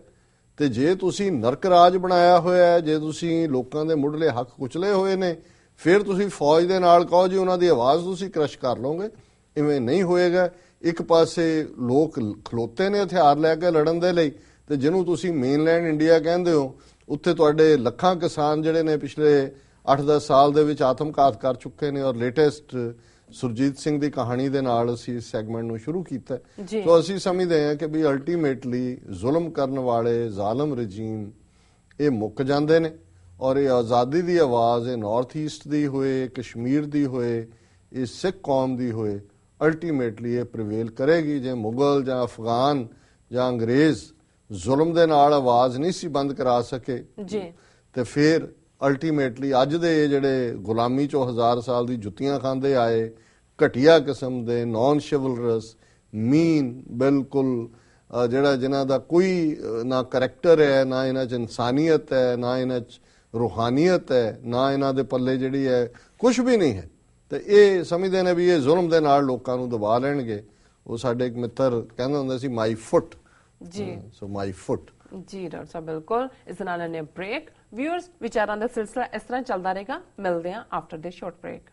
ਤੇ ਜੇ ਤੁਸੀਂ ਨਰਕ ਰਾਜ ਬਣਾਇਆ ਹੋਇਆ ਹੈ, ਜੇ ਤੁਸੀਂ ਲੋਕਾਂ ਦੇ ਮੁੱਢਲੇ ਹੱਕ ਕੁਚਲੇ ਹੋਏ ਨੇ, ਫਿਰ ਤੁਸੀਂ ਫੌਜ ਦੇ ਨਾਲ ਕਹੋ ਜੀ ਉਹਨਾਂ ਦੀ ਆਵਾਜ਼ ਤੁਸੀਂ ਕ੍ਰਸ਼ ਕਰ ਲਓਗੇ, ਇਵੇਂ ਨਹੀਂ ਹੋਏਗਾ। ਇੱਕ ਪਾਸੇ ਲੋਕ ਖਲੋਤੇ ਨੇ ਹਥਿਆਰ ਲੈ ਕੇ ਲੜਨ ਦੇ ਲਈ ਤੇ ਜਿਹਨੂੰ ਤੁਸੀਂ ਮੇਨਲੈਂਡ ਇੰਡੀਆ ਕਹਿੰਦੇ ਹੋ ਉੱਥੇ ਤੁਹਾਡੇ ਲੱਖਾਂ ਕਿਸਾਨ ਜਿਹੜੇ ਨੇ ਪਿਛਲੇ 8-10 ਸਾਲ ਦੇ ਵਿੱਚ ਆਤਮਘਾਤ ਕਰ ਚੁੱਕੇ ਨੇ। ਔਰ ਲੇਟੈਸਟ ਸੁਰਜੀਤ ਸਿੰਘ ਦੀ ਕਹਾਣੀ ਦੇ ਨਾਲ ਅਸੀਂ ਇਸ ਸੈਗਮੈਂਟ ਨੂੰ ਸ਼ੁਰੂ ਕੀਤਾ। ਸੋ ਅਸੀਂ ਸਮਝਦੇ ਹਾਂ ਕਿ ਵੀ ਅਲਟੀਮੇਟਲੀ ਜ਼ੁਲਮ ਕਰਨ ਵਾਲੇ ਜ਼ਾਲਮ ਰਜੀਮ ਇਹ ਮੁੱਕ ਜਾਂਦੇ ਨੇ ਔਰ ਇਹ ਆਜ਼ਾਦੀ ਦੀ ਆਵਾਜ਼ ਇਹ ਨਾਰਥ ਈਸਟ ਦੀ ਹੋਏ, ਕਸ਼ਮੀਰ ਦੀ ਹੋਏ, ਇਹ ਸਿੱਖ ਕੌਮ ਦੀ ਹੋਏ, ਅਲਟੀਮੇਟਲੀ ਇਹ ਪ੍ਰੀਵੇਲ ਕਰੇਗੀ। ਜੇ ਮੁਗਲ ਜਾਂ ਅਫਗਾਨ ਜਾਂ ਅੰਗਰੇਜ਼ ਜ਼ੁਲਮ ਦੇ ਨਾਲ ਆਵਾਜ਼ ਨਹੀਂ ਸੀ ਬੰਦ ਕਰਾ ਸਕੇ ਜੀ ਤੇ ਫਿਰ ਅਲਟੀਮੇਟਲੀ ਅੱਜ ਦੇ ਜਿਹੜੇ ਗੁਲਾਮੀ ਚੋਂ 1000 ਸਾਲ ਦੀ ਜੁੱਤੀਆਂ ਖਾਂਦੇ ਆਏ ਘਟੀਆ ਕਿਸਮ ਦੇ ਨਾਨ ਸ਼ਿਵਲਰਸ ਮੀਨ ਬਿਲਕੁਲ ਜਿਹੜਾ ਜਿਨ੍ਹਾਂ ਦਾ ਕੋਈ ਨਾ ਕਰੈਕਟਰ ਹੈ ਨਾ ਇਹਨਾਂ 'ਚ ਇਨਸਾਨੀਅਤ ਹੈ ਨਾ ਇਹਨਾਂ 'ਚ ਰੂਹਾਨੀਅਤ ਹੈ ਨਾ ਇਹਨਾਂ ਦੇ ਪੱਲੇ ਜਿਹੜੀ ਹੈ ਕੁਝ ਵੀ ਨਹੀਂ ਹੈ ਤੇ ਇਹ ਸਮਝਦੇ ਨੇ ਵੀ ਇਹ ਜ਼ੁਲਮ ਦੇ ਨਾਲ ਲੋਕਾਂ ਨੂੰ ਦਬਾ ਲੈਣਗੇ। ਉਹ ਸਾਡੇ ਇੱਕ ਮਿੱਤਰ ਕਹਿੰਦਾ ਹੁੰਦਾ ਸੀ ਮਾਈ ਫੁੱਟ ਜੀ ਸੋ ਮਾਈ ਫੁੱਟ। ਜੀ ਡਾਕਟਰ ਸਾਹਿਬ ਬਿਲਕੁਲ ਇਸ ਦੇ ਨਾਲ ਨੇ ਬ੍ਰੇਕ ਵਿਊਅਰਸ ਵਿਚਾਰਾਂ ਦਾ ਸਿਲਸਿਲਾ ਇਸ ਤਰ੍ਹਾਂ ਚੱਲਦਾ ਰਹੇਗਾ। ਮਿਲਦੇ ਹਾਂ ਆਫਟਰ ਦਿਸ ਸ਼ਾਰਟ ਬ੍ਰੇਕ।